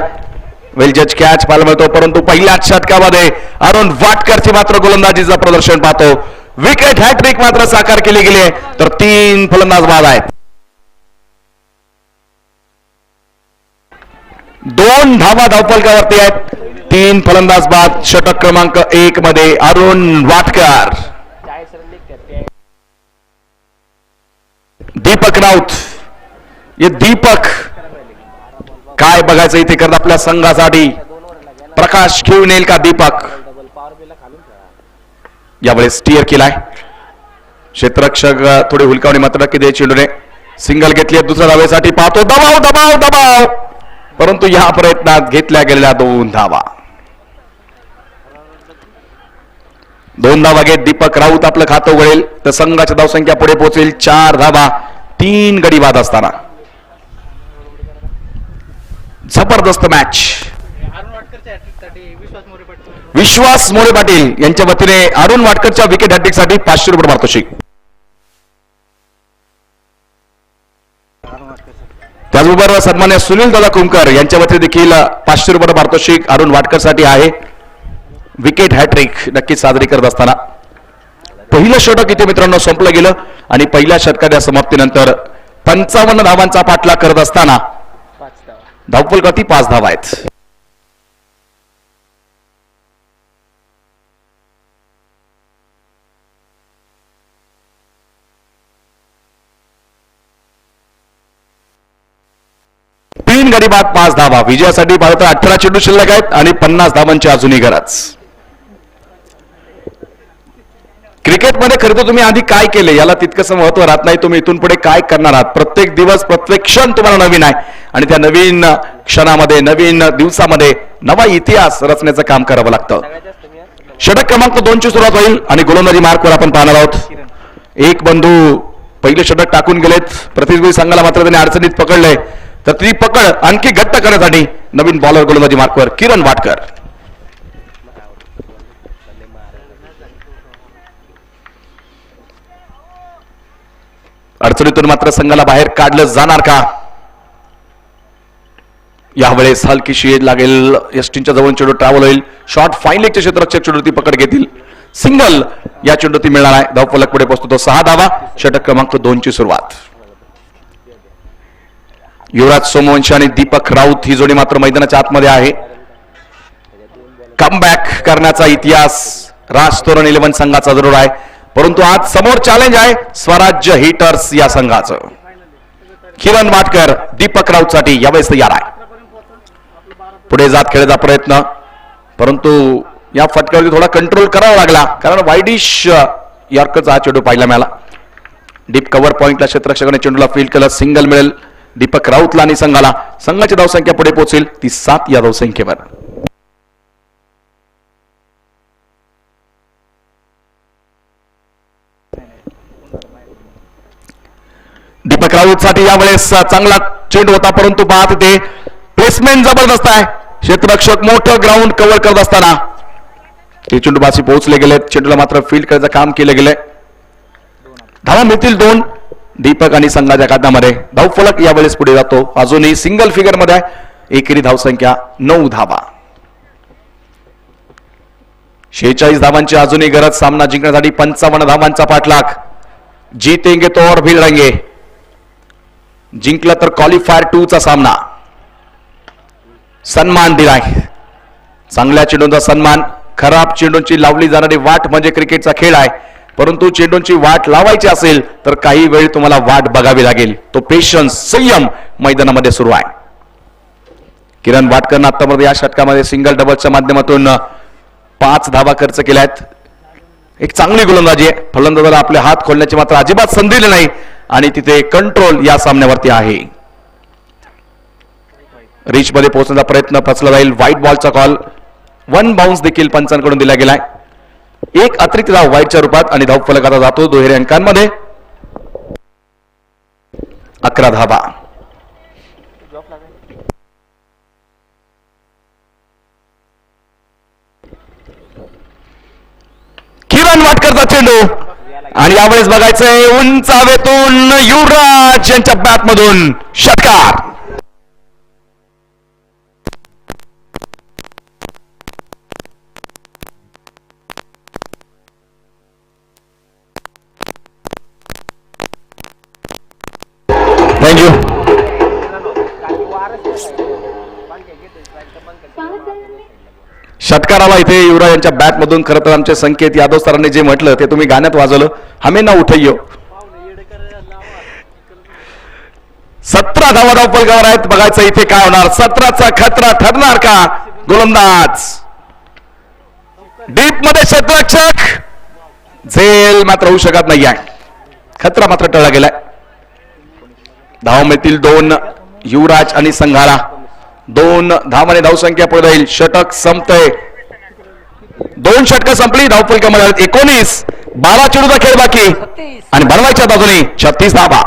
वेल जज कॅच पाहायला मिळतो, परंतु पहिल्याच षटकामध्ये अरुण वाटकरची मात्र गोलंदाजीचं प्रदर्शन पाहतो. विकेट हॅट्रिक मात्र साकार केली गेली आहे, तर 3 फलंदाज बाद आहेत. 2 धावा धावफलकावरती आहेत, 3 फलंदाज बाद. षटक क्रमांक 1 मध्ये अरुण वाटकर. दीपक राऊत, ये दीपक काय बघायचं इथे करत आपल्या संघासाठी. प्रकाश घेऊन येईल का दीपक? यावेळेस स्टीअर केलाय. क्षेत्ररक्षक थोडी हुलकावणी मात्र किती चेंडूने सिंगल घेतली. दुसऱ्या धावेसाठी पाहतो, दबाव दबाव दबाव, परंतु या प्रयत्नात घेतल्या गेलेल्या 2 धावा. 2 धावा घेत दीपक राऊत आपलं खातं उघडेल तर संघाची धावसंख्या पुढे पोहोचेल 4 धावा, 3 गडी बाद असताना. जबरदस्त मॅच. विश्वास मोरे पाटील यांच्या वतीने अरुण वाटकरच्या विकेट हॅट्रिकसाठी 500 रुपये पारितोषिक. त्याचबरोबर सन्मान्य सुनील दादा कुमकर यांच्या वतीने देखील 500 रुपये पारितोषिक अरुण वाटकरसाठी आहे. विकेट हॅट्रिक नक्कीच साजरी करत असताना पहिलं षटक इथे मित्रांनो संपलं गेलं आणि पहिल्या षटकाच्या समाप्तीनंतर 55 धावांचा पाठलाग करत असताना धावफलकावरती 5 धावा आहेत. तीन गडी बाद, 5 धावा. विजयासाठी भारत 18 चेंडू शिल्लक आहेत आणि 50 धावांची अजूनही गरज. क्रिकेटमध्ये खरं तर तुम्ही आधी काय केले याला तितकंसं महत्व राहत नाही. तुम्ही इथून पुढे काय करणार आहात. प्रत्येक दिवस प्रत्येक क्षण तुम्हाला नवीन आहे आणि त्या नवीन क्षणामध्ये नवीन दिवसामध्ये नवा इतिहास रचण्याचं काम करावं लागतं. षटक क्रमांक 2 ची सुरुवात होईल आणि गोलंदाजी मार्कवर आपण पाहणार आहोत. एक बंधू पहिले षटक टाकून गेलेत. प्रतिस्पर्धी संघाला मात्र त्यांनी अडचणीत पकडले, तर ती पकड आणखी घट्ट करण्यासाठी नवीन बॉलर गोलंदाजी मार्कवर किरण वाटकर. अडचणीतून मात्र संघाला बाहेर काढलं जाणार का? यावेळेस हलकीशी लागेल. एसटीच्या जवळ चेंडू ट्रॅव्हल होईल. शॉर्ट फाईन लेगचे क्षेत्ररक्षक चेंडू ती पकड घेतील. सिंगल या चेंडू ती मिळणार आहे. धावफलक पुढे पोहोचतो 6 धावा. षटक क्रमांक 2 ची सुरुवात. युवराज सोमवंशी आणि दीपक राऊत ही जोडी मात्र मैदानाच्या आतमध्ये आहे. कमबॅक करण्याचा इतिहास राज तोरण 11 संघाचा जरूर आहे, परंतु आज समोर चॅलेंज आहे स्वराज्य हिटर्स या संघाचं. किरण वाटकर दीपक राऊत साठी यावेळेस तयार आहे. पुढे जात खेळायचा प्रयत्न, परंतु या फटक्यावरती थोडा कंट्रोल करावा लागला, कारण वाईडिश यॉर्करचा हा चेंडू पाहायला मिळाला. डीप कव्हर पॉइंटला क्षेत्ररक्षकाने चेंडूला फील्ड केलं. सिंगल मिळेल दीपक राऊतला आणि संघाला. संघाची धावसंख्या पुढे पोहोचेल ती 7 या धावसंख्येवर. दीपक राऊत साठी यावेळेस चांगला चेंडू होता, परंतु पाहत ते प्लेसमेंट जबरदस्त आहे. क्षेत्ररक्षक मोठं ग्राउंड कव्हर करत असताना ते चेंडूबाजी पोहोचले गेले. चेंडूला मात्र फील्ड करायचं काम केलं गेलंय. धावा मिळतील 2 दीपक आणि संघाच्या खात्यामध्ये. धावफलक यावेळेस पुढे जातो, अजूनही सिंगल फिगर मध्ये आहे. एकेरी धावसंख्या 9 धावा. 46 धावांची अजूनही गरज सामना जिंकण्यासाठी. 55 धावांचा पाठलाग. जीतेंगे तो और भी लढेंगे. जिंकला तर क्वालिफायर 2 चा सामना. सन्मान दिलाय, चांगल्या चेंडूंचा सन्मान. खराब चेंडूंची लावली जाणारी वाट म्हणजे क्रिकेटचा खेळ आहे, परंतु चेंडूंची वाट लावायची असेल तर काही वेळ तुम्हाला वाट बघावी लागेल. तो पेशन्स, संयम मैदानामध्ये सुरू आहे. किरण वाटकरनं आतापर्यंत या षटकामध्ये सिंगल डबल्सच्या माध्यमातून 5 धावा खर्च केल्या आहेत. एक चांगली गोलंदाजी आहे. फलंदाजाला आपले हात खोलण्याची मात्र अजिबात संधी दिली नाही आणि तिथे कंट्रोल या सामन्यावरती आहे. रिच मध्ये पोहोचण्याचा प्रयत्न फसला जाईल. व्हाईट बॉलचा कॉल. 1 बाउन्स देखील पंचांकडून दिला गेलाय. एक अतिरिक्त धाव व्हाईटच्या रूपात आणि धावफलक आता जातो दुहेरी अंकांमध्ये. 11 धावा. किरण वाटकरचा चेंडू आणि यावेळेस बघायचंय उंच हवेतून युवराज यांच्या बॅट मधून षटकार. थँक्यू. षटकाराला इथे युवराज यांच्या बॅट मधून. खरं तर आमचे संकेत यादव सरांनी जे म्हटलं ते तुम्ही गाण्यात वाजवलं. हमें ना उठैयो. 17 धावा धावफलकावर आहेत. बघायचं इथे काय होणार. 17चा खतरा ठरणार का. गोलंदाज डीप मध्ये क्षेत्ररक्षक. झेल मात्र होऊ शकत नाही आहे. खतरा मात्र टळला गेलाय. धावा मिळतील 2 युवराज आणि संघाला. 2 धावाने धावसंख्या पुढे राहील. षटक संपतंय. 2 षटकं संपली. धावफलकामध्ये 19. 12 चेंडूचा खेळ बाकी आणि बनवायच्या बाजूने 36 धावा.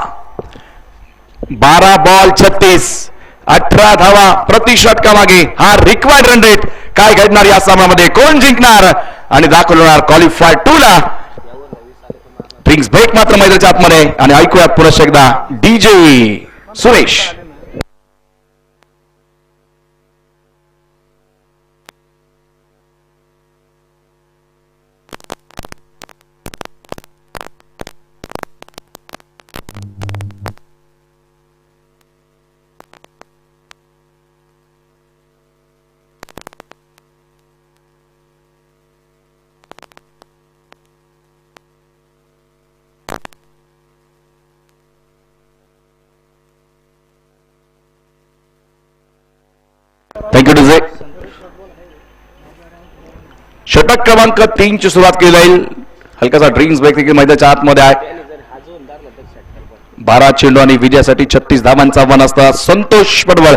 12 बॉल 36. 18 धावा प्रति षटका मागे. हा रिक्वायर्ड रन रेट. काय घडणार या सामन्यामध्ये. कोण जिंकणार आणि दाखवणार क्वालिफायर 2 ला. ड्रिंक्स ब्रेक मात्र मैदानाच्या आतमध्ये आणि ऐकूया पुन्हा एकदा डीजे सुरेश. Thank you DJ. षटक क्रमांक 3 ची सुरुवात केली जाईल. हलकासा ड्रिंक्स ब्रेक देखील मैदानाच्या आतमध्ये आहे. 12 चेंडू आणि विजयासाठी 36 धावांचं आव्हान असतं. संतोष पडवळ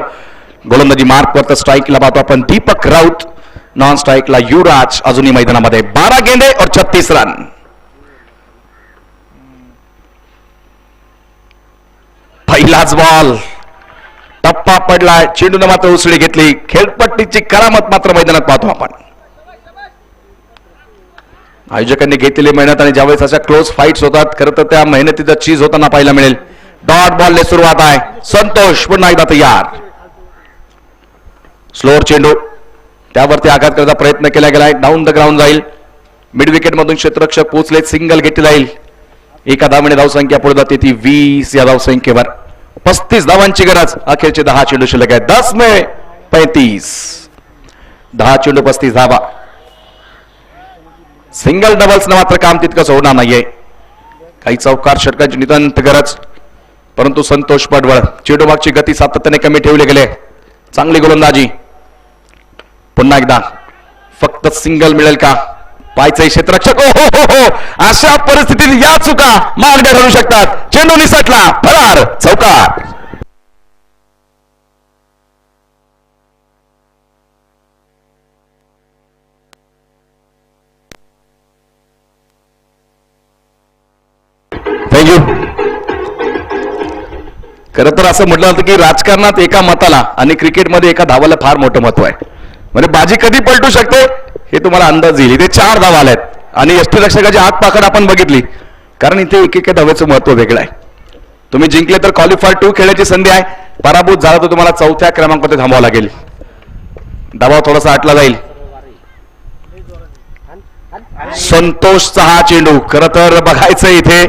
गोलंदाजी मार्क वर. स्ट्राईकला पाहतो आपण दीपक राऊत. नॉन स्ट्राईकला युवराज अजूनही मैदानामध्ये. 12 गेंदे और 36 रन. पहिलाच बॉल. टप्पा पडलाय. चेंडूने मात्र उसळी घेतली. खेळपट्टीची करामत मात्र मैदानात पाहतो आपण. आयोजकांनी घेतलेली मेहनत आणि ज्यावेळेस अशा क्लोज फाईट्स होतात खरं तर त्या मेहनतीचा चीज होताना पाहायला मिळेल. डॉट बॉलने सुरुवात आहे. संतोष पुन्हा एकदा तयार. स्लोअर चेंडू त्यावरती आघात करण्याचा प्रयत्न केला गेलाय. डाऊन द ग्राउंड जाईल. मिड विकेट मधून क्षेत्ररक्षक पोहोचले. सिंगल घेतली जाईल. एका धावेने धावसंख्या पुढे जाते ती 20 या धावसंख्येवर. 35 धावांची गरज. अखेरचे 10 चेंडू शिल्लक आहेत. 10 मे 35, 10 चेंडू 35 धावा. सिंगल डबल्स मात्र काम तितकंच होणार नाहीये. काही चौकार षटकांची नितांत गरज, परंतु संतोष पडवळ चेंडू मागची गती सातत्याने कमी ठेवली गेले. चांगली गोलंदाजी. पुन्हा एकदा फक्त सिंगल मिळेल का? पायचे क्षेत्ररक्षक. हो हो हो, अशा परिस्थितीत या चुका मार्ग ठरू शकतात. चेंडू निसटला, फरार, चौकार. थँक्यू. खरं तर असं म्हटलं जातं की राजकारणात एका मताला आणि क्रिकेटमध्ये एका धावाला फार मोठं महत्व आहे. म्हणजे बाजी कधी पलटू शकते हे तुम्हाला अंदाज येईल. इथे 4 धावा आल्यात आणि यष्टीरक्षकाची आग पाकड आपण बघितली, कारण इथे एक धावेचं महत्व वेगळं आहे. तुम्ही जिंकले तर क्वालिफायर 2 खेळण्याची संधी आहे. पराभूत झाला तर तुम्हाला 4थ्या क्रमांकावर थांबावं लागेल. दबाव थोडासा आटला जाईल. संतोषचा हा चेंडू खरं तर बघायचं इथे.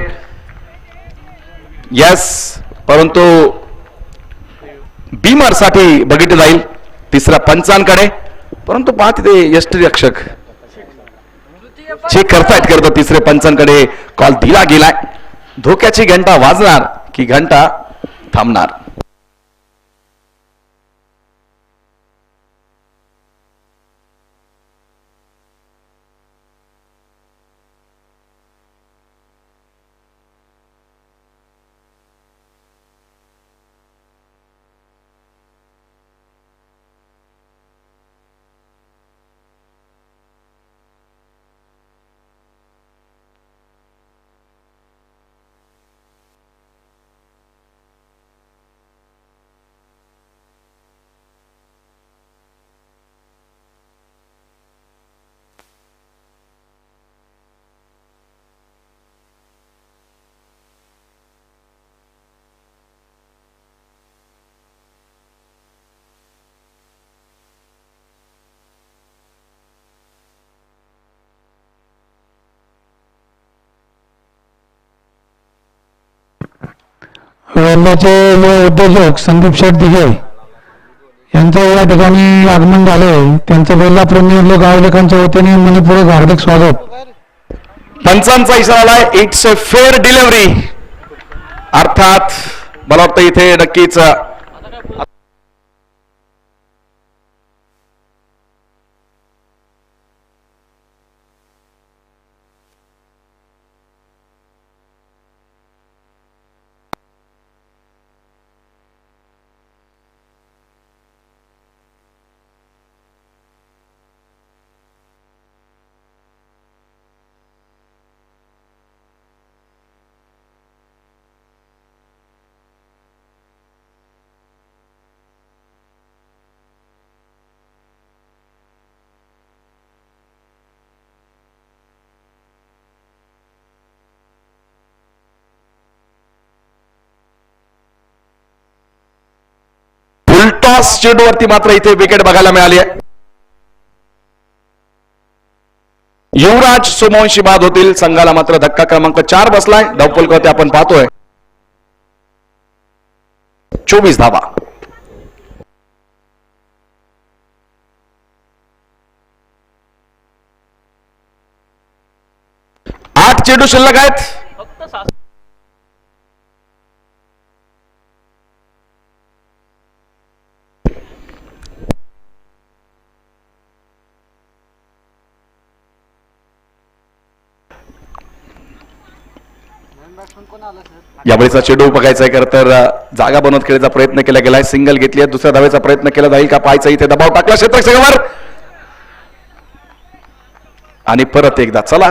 यस, परंतु बीमर साठी बघितलं जाईल. तिसरा पंचांकडे, परंतु पहा तिथे यष्टीरक्षक चेक करतायत. करतो तिसरे पंचांकडे कॉल दिला गेलाय. धोक्याची घंटा वाजणार की घंटा थांबणार? वेल्ल्याचे उद्योजक संदीप शेठ दिघे यांचं या ठिकाणी आगमन झाले. त्यांचं वेल्ला प्रेमी गावलेखांच्या वतीने मनपूर्वक हार्दिक स्वागत. पंचांचा इशारा आलाय. It's a fair delivery. अर्थात मला वाटतं इथे नक्कीच टॉस चेंडूवरती मात्र इथे विकेट बघायला मिळाली आहे. युवराज सोमवंशी बाद होतील. संघाला मात्र धक्का क्रमांक 4 बसलाय. धावफलकावरती आपण पाहतोय 24 धावा. 8 चेंडू शिल्लक आहेत. यावेळीचा चेंडू बघायचा आहे. खरं तर जागा बनवत खेळायचा प्रयत्न केला गेलाय. सिंगल घेतली आहे. दुसऱ्या धावेचा प्रयत्न केला जाईल का? पाहायचा इथे दबाव टाकला क्षेत्ररक्षकावर आणि परत एकदा चला.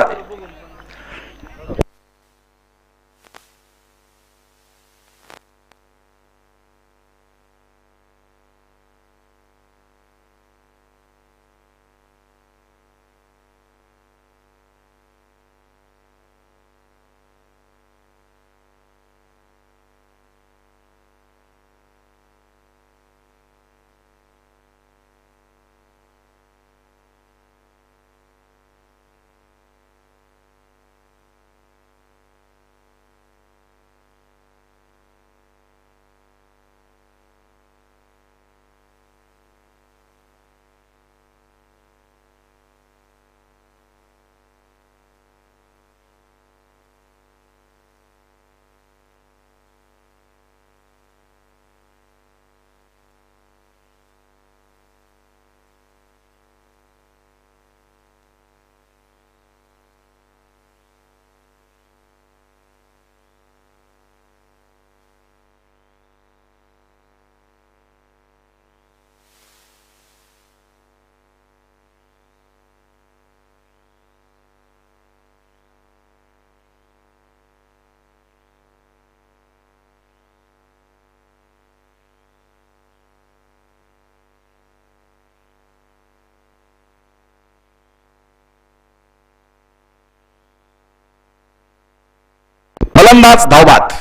फलंदाज धावबाद.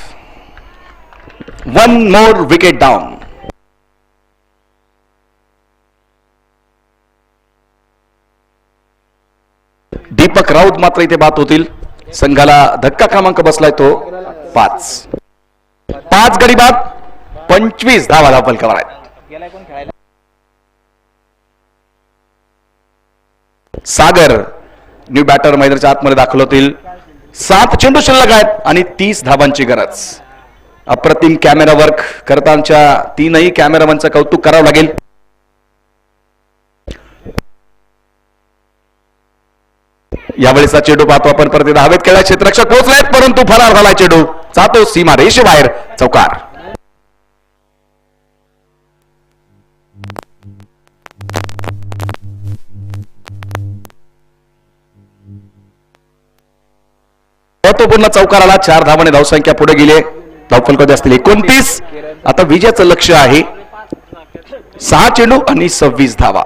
1 more wicket down. Deepak Raut मात्र इथे बाद होतील. संघाला धक्का क्रमांक बसलाय तो 5. 5 गडी बाद, 25 धावा धावफलकावर आहेत. सागर न्यू बॅटर मैदानाच्या आतमध्ये दाखल होतील. 7 चेंडू शिल्लक आहेत आणि 30 धावांची गरज. अप्रतिम कॅमेरा वर्क करतानाच्या 3ही कॅमेरामनचं कौतुक करावं लागेल. यावेळेचा चेंडू पाहतो आपण. परत हवेत खेळला, क्षेत्ररक्षक पोहोचलाय परंतु फरार झाला चेंडू. जातो सीमा रेषेबाहेर. चौकार. महत्वपूर्ण चौकार आला. 4 धावाने धावसंख्या पुढे गेले. धावफलकामध्ये असतील 29. आता विजयाचं लक्ष आहे 6 चेंडू आणि 26 धावा.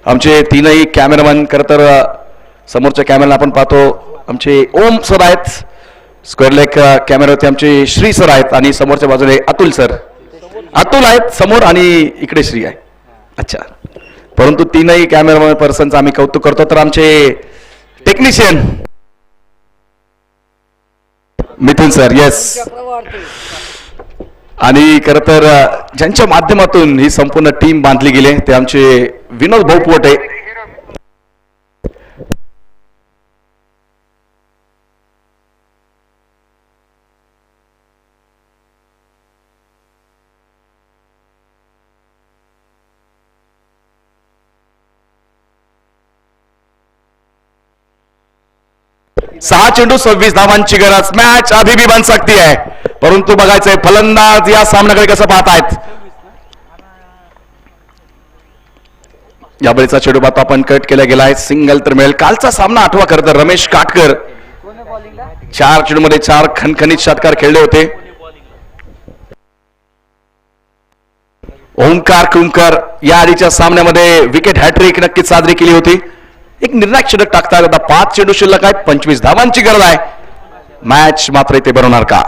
आमचे 3ही कॅमेरामन खरं तर समोरच्या कॅमेराला आपण पाहतो. आमचे ओम सर आहेत. स्क्वेअर लेग कॅमेरावरती आमचे श्री सर आहेत आणि समोरच्या बाजूने अतुल सर. अतुल आहेत समोर आणि इकडे श्री आहे. अच्छा, परंतु 3ही कॅमेरामॅन पर्सनचं आम्ही कौतुक करतो. तर आमचे टेक्निशियन मिथुन सर, येस, आणि खरं तर ज्यांच्या माध्यमातून ही संपूर्ण टीम बांधली गेली ते आमचे विनोद भाऊ पोटे. सहा चेंडू 26 धावांची गरज. मॅच अभी भी बन सकती है, परंतु बघायचंय फलंदाज या सामन्याकडे कसं पाहतायत. यावेळेचा चेंडू पाहतो आपण. कट केला गेलाय. सिंगल तर मिळेल. कालचा सामना आठवा खरं तर. रमेश काटकर 4 चेंडूमध्ये 4 खणखणीत षटकार खेळले होते. ओंकार कुंकर या आधीच्या सामन्यामध्ये विकेट हॅट्रिक नक्कीच साजरी केली होती. एक निर्णायक षटक टाकतात. आता 5 चेंडू शिल्लक आहेत. 25 धावांची गरज आहे. मॅच मात्र इथे बनवणार का.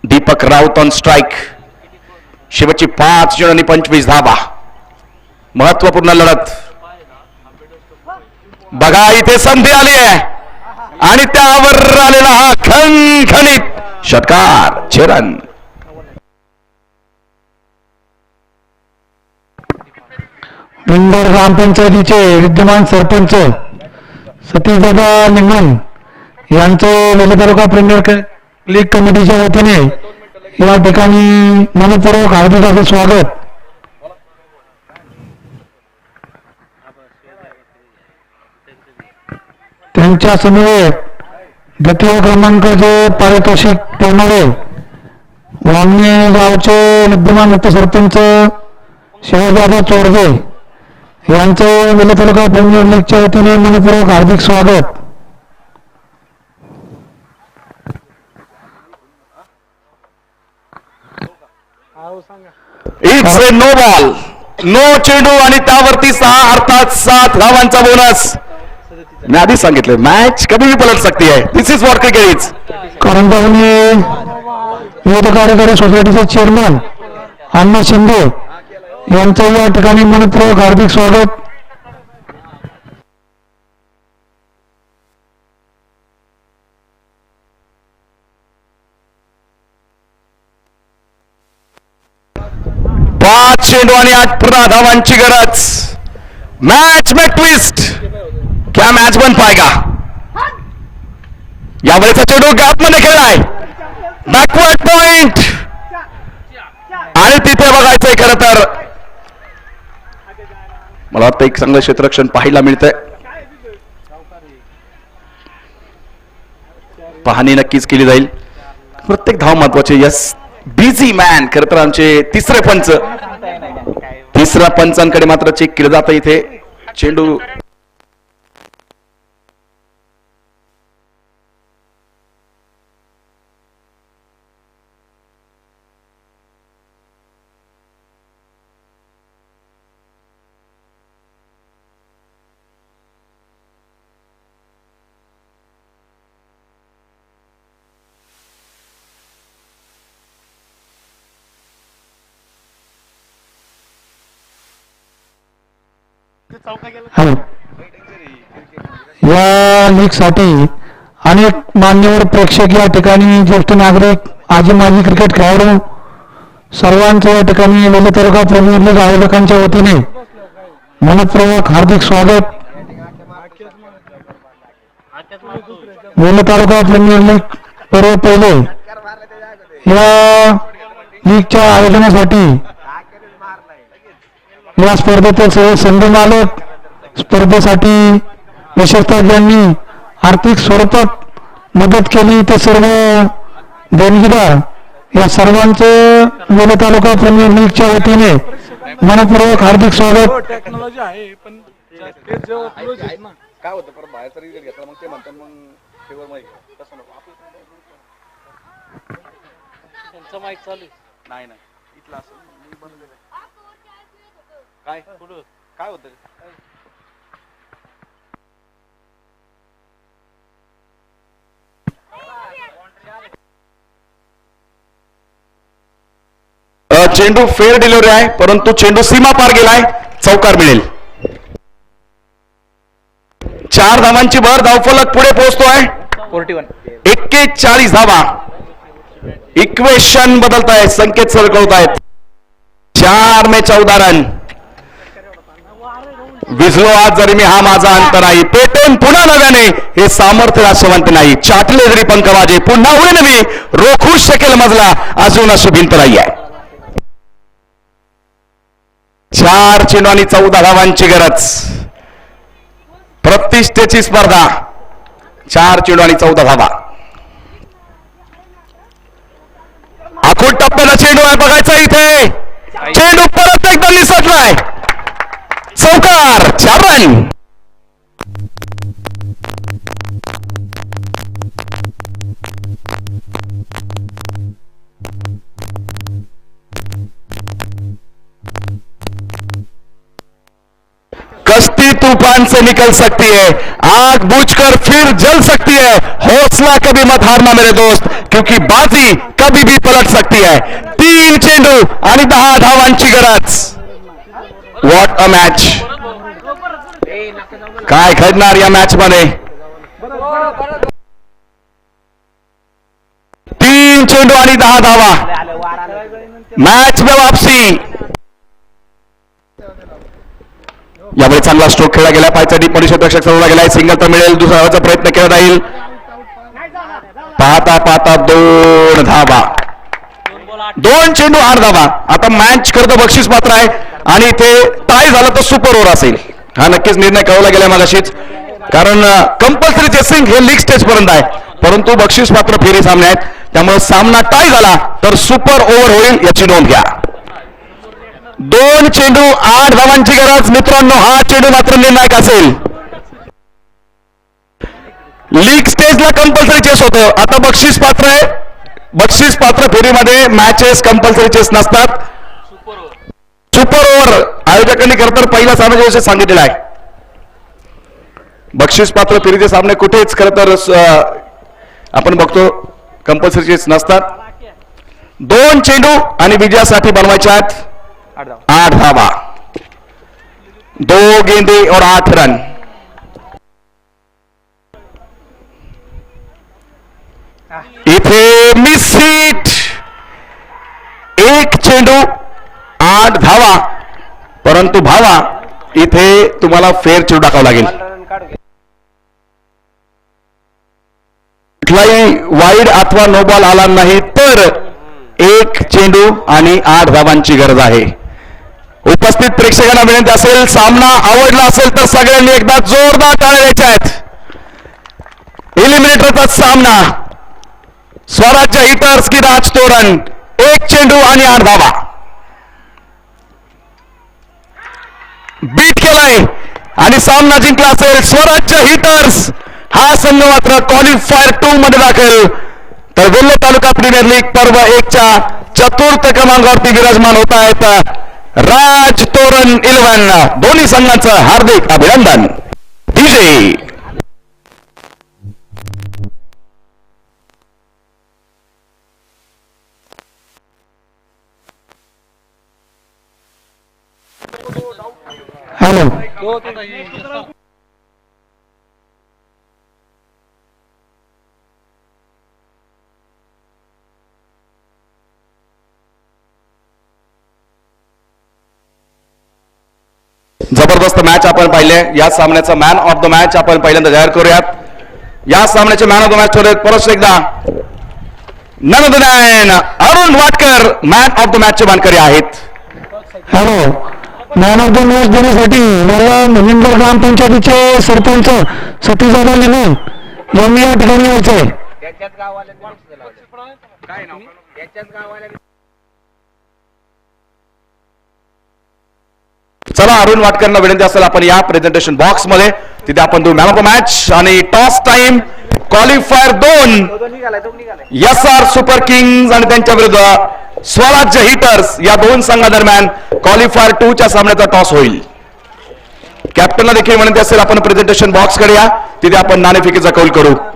Deepak Raut on strike. शेवटची 5 चेंडू आणि 25 धावा. महत्वपूर्ण लढत. बघा इथे संधी आली आहे आणि त्यावर आलेला हा खणखणीत षटकार. 6 रन. इंदोर ग्रामपंचायतीचे विद्यमान सरपंच सतीशदादा निंगण यांचे वेल्हे तालुका प्रीमियर लीग कमिटीच्या वतीने या ठिकाणी मनपूर्वक हार्दिक असे स्वागत. त्यांच्या समवेत द्वितीय क्रमांकाचे पारितोषिक ठेवणारे वामने गावचे विद्यमान मुख्य सरपंच शिवदादा चोरगे यांचे वेल्हे तालुका प्रीमियर लीगच्या वतीने मनपूर्वक हार्दिक स्वागत. It's a no ball, no चेंडू आणि त्यावरती 6 अर्थात 7 धावांचा बोनस. मी आधी सांगितलं मॅच कधी भी पलट सकती है. दिस is what cricket is. Karanjavane विविध कार्यकारी सोसायटीचे चेअरमन अण्णा शिंदे यांचं या ठिकाणी मनपूर्वक हार्दिक स्वागत. पाच चेंडू आणि 8 पुन्हा धावांची गरज. मॅच में ट्विस्ट. क्या मॅच बन पाएगा. यावेळेचा चेंडू गॅप मध्ये खेळलाय. बॅकवर्ड पॉइंट आणि तिथे बघायचंय खरं तर मला वाटतं एक चांगलं क्षेत्ररक्षण पाहायला मिळतंय. पाहणी नक्कीच केली जाईल. प्रत्येक धाव महत्वाचे. Yes, busy man. खरं तर आमचे तिसऱ्या पंचांकडे मात्र चेक केलं जातं. इथे चेंडू हॅलो, या लीगसाठी अनेक मान्यवर प्रेक्षक या ठिकाणी, ज्येष्ठ नागरिक, आजी माजी क्रिकेट खेळाडू सर्वांचं या ठिकाणी वेल्हे तालुका प्रीमियर लीग आयोजकांच्या वतीने मनपूर्वक हार्दिक स्वागत. वेल्हे तालुका प्रीमियर लीग पर्व पहिले या लीगच्या आयोजनासाठी या स्पर्धेतील सर्व संघ मालक, स्पर्धेसाठी विशेषतः ज्यांनी आर्थिक स्वरूपात मदत केली ते सर्व देणगीदार या सर्वांचे वेल्हे तालुका प्रीमियर लीगच्या वतीने मनपूर्वक हार्दिक स्वागत. टेक्नॉलॉजी आहे पण काय होतं परत बाहेरचा रिझल्ट घेतला मग ते म्हणतात मग फेवर माहिती तसं नको त्यांचा माईक चालू नाही नाही इथला असं मी बनवलेलं काय कुठं काय होतं चेंडू फेअर डिलिव्हरी आहे परंतु चेंडू सीमा पार गेलाय, चौकार मिळेल. 4 धावांची भर, धावफलक पुढे पोहोचतोय 41 धावा. इक्वेशन बदलत आहे, संकेत सरकवत आहेत. 4 में 14 रन. विझलो आज जरी मी हा माझा अंत नाही, पेटून पुन्हा नव्याने हे सामर्थ्य राष्ट्रवंत नाही. चाटले जरी पंखवाजे पुन्हा उडे नवी, रोखू शकेल मजला अजून अशी भिंत नाही आहे. 4 चेंडू आणि 14 धावांची गरज, प्रतिष्ठेची स्पर्धा. 4 चेंडू आणि 14 धावा. आखूड टप्प्याला चेंडू आहे, बघायचा इथे. चेंडू परत एकदा निसटलाय, चौकार. 4 रन. कश्ती तूफान से निकल सकती है, आग बुझकर फिर जल सकती है. हौसला कभी मत हारना मेरे दोस्त, क्योंकि बाजी कभी भी पलट सकती है. 3 चेंडू आणि 10 धावांची गरज. What a match. काय घडणार या मॅच मध्ये. 3 चेंडू आणि 10 धावा. मॅच में वापसी. यावेळी चांगला स्ट्रोक खेळला गेला, पायचा डीप मध्ये क्षेत्ररक्षक सरवला गेलाय. सिंगल तर मिळेल, दुसरा धावाचा प्रयत्न केला जाईल. पाहता पाहता 2 धावा. 2 चेंडू 8 धावा. आता मॅच करता बक्षीस पात्र आहे आणि ते टाय झालं तर सुपर ओव्हर असेल. हा नक्कीच निर्णय कळवला गेला मागाशीच, कारण कंपल्सरी चेसिंग हे लीग स्टेज पर्यंत आहे, परंतु बक्षीस पात्र फेरी सामने आहेत. त्यामुळे सामना टाय झाला तर सुपर ओव्हर होईल, याची नोंद घ्या. 2 चेंडू 8 धावांची गरज. मित्रांनो, हा चेंडू मात्र निर्णायक असेल. लीग स्टेजला कंपल्सरी चेस होतं, आता बक्षीस पात्र आहे. बक्षीस पात्र फेरीमध्ये मॅचेस कंपल्सरी चेस नसतात. सुपर ओव्हर आयोजकांनी खरं तर पहिला सामना सांगितलेला आहे. बक्षीस पात्र फेरीचे सामने कुठेच खरं तर आपण बघतो कंपल्सरी चेस नसतात. 2 चेंडू आणि विजयासाठी बनवायचे आहेत 8 धावा. 2 गेंदे और 8 रन. इथे मिस हिट. 1 चेंडू 8 धावा, परंतु भावा इथे तुम्हाला फेर चेंडू टाकावा लागेल. कुठलाही वाईड अथवा नो बॉल आला नाही तर 1 चेंडू आणि 8 धावांची गरज आहे. उपस्थित प्रेक्षकांना विनंती असेल, सामना आवडला असेल तर सगळ्यांनी एकदा जोरदार टाळ्या द्यायच्या आहेत. एलिमिनेटरचा सामना, स्वराज्य हिटर्स की राज तोरण. 1 चेंडू आणि 8 धावा. बीट केलाय आणि सामना जिंकला असेल स्वराज्य हिटर्स. हा संघ मात्र क्वालिफायर 2 मध्ये दाखल. तर वेल्हे तालुका प्रीमियर लीग पर्व 1 च्या चतुर्थ क्रमांकावरती विराजमान होत आहेत राज तोरण 11. दोन्ही संघांचं हार्दिक अभिनंदन. विजयी हॅलो, तो ते जबरदस्त मॅच आपण पाहिले. या सामन्याचा मॅन ऑफ द मॅच आपण पहिल्यांदा जाहीर करूयात. या सामन्याचे मॅन ऑफ द मॅच ठरले परत एकदा none of the man Arun Vatkar man of the match चे मानकरी आहेत. Hello, man of the match देण्यासाठी मला मनिंदर ग्रामपंचायतीचे सरपंच सतीजादा लेणे यांनी या ठिकाणी यायचे. चला अरुण वाटकरांना विनंती असेल आपण या प्रेझेंटेशन बॉक्स मध्ये तिथे आपण दोन मॅन ऑफ द मॅच आणि toss time qualifier 2 SR super Kings आणि त्यांच्या विरुद्ध स्वराज्य हिटर्स या दोन संघादरम्यान क्वालिफायर 2 च्या सामन्याचा टॉस होईल. कॅप्टनला देखील विनंती असेल आपण प्रेझेंटेशन बॉक्स कडे या तिथे आपण नाणेफेकीचा कौल करू.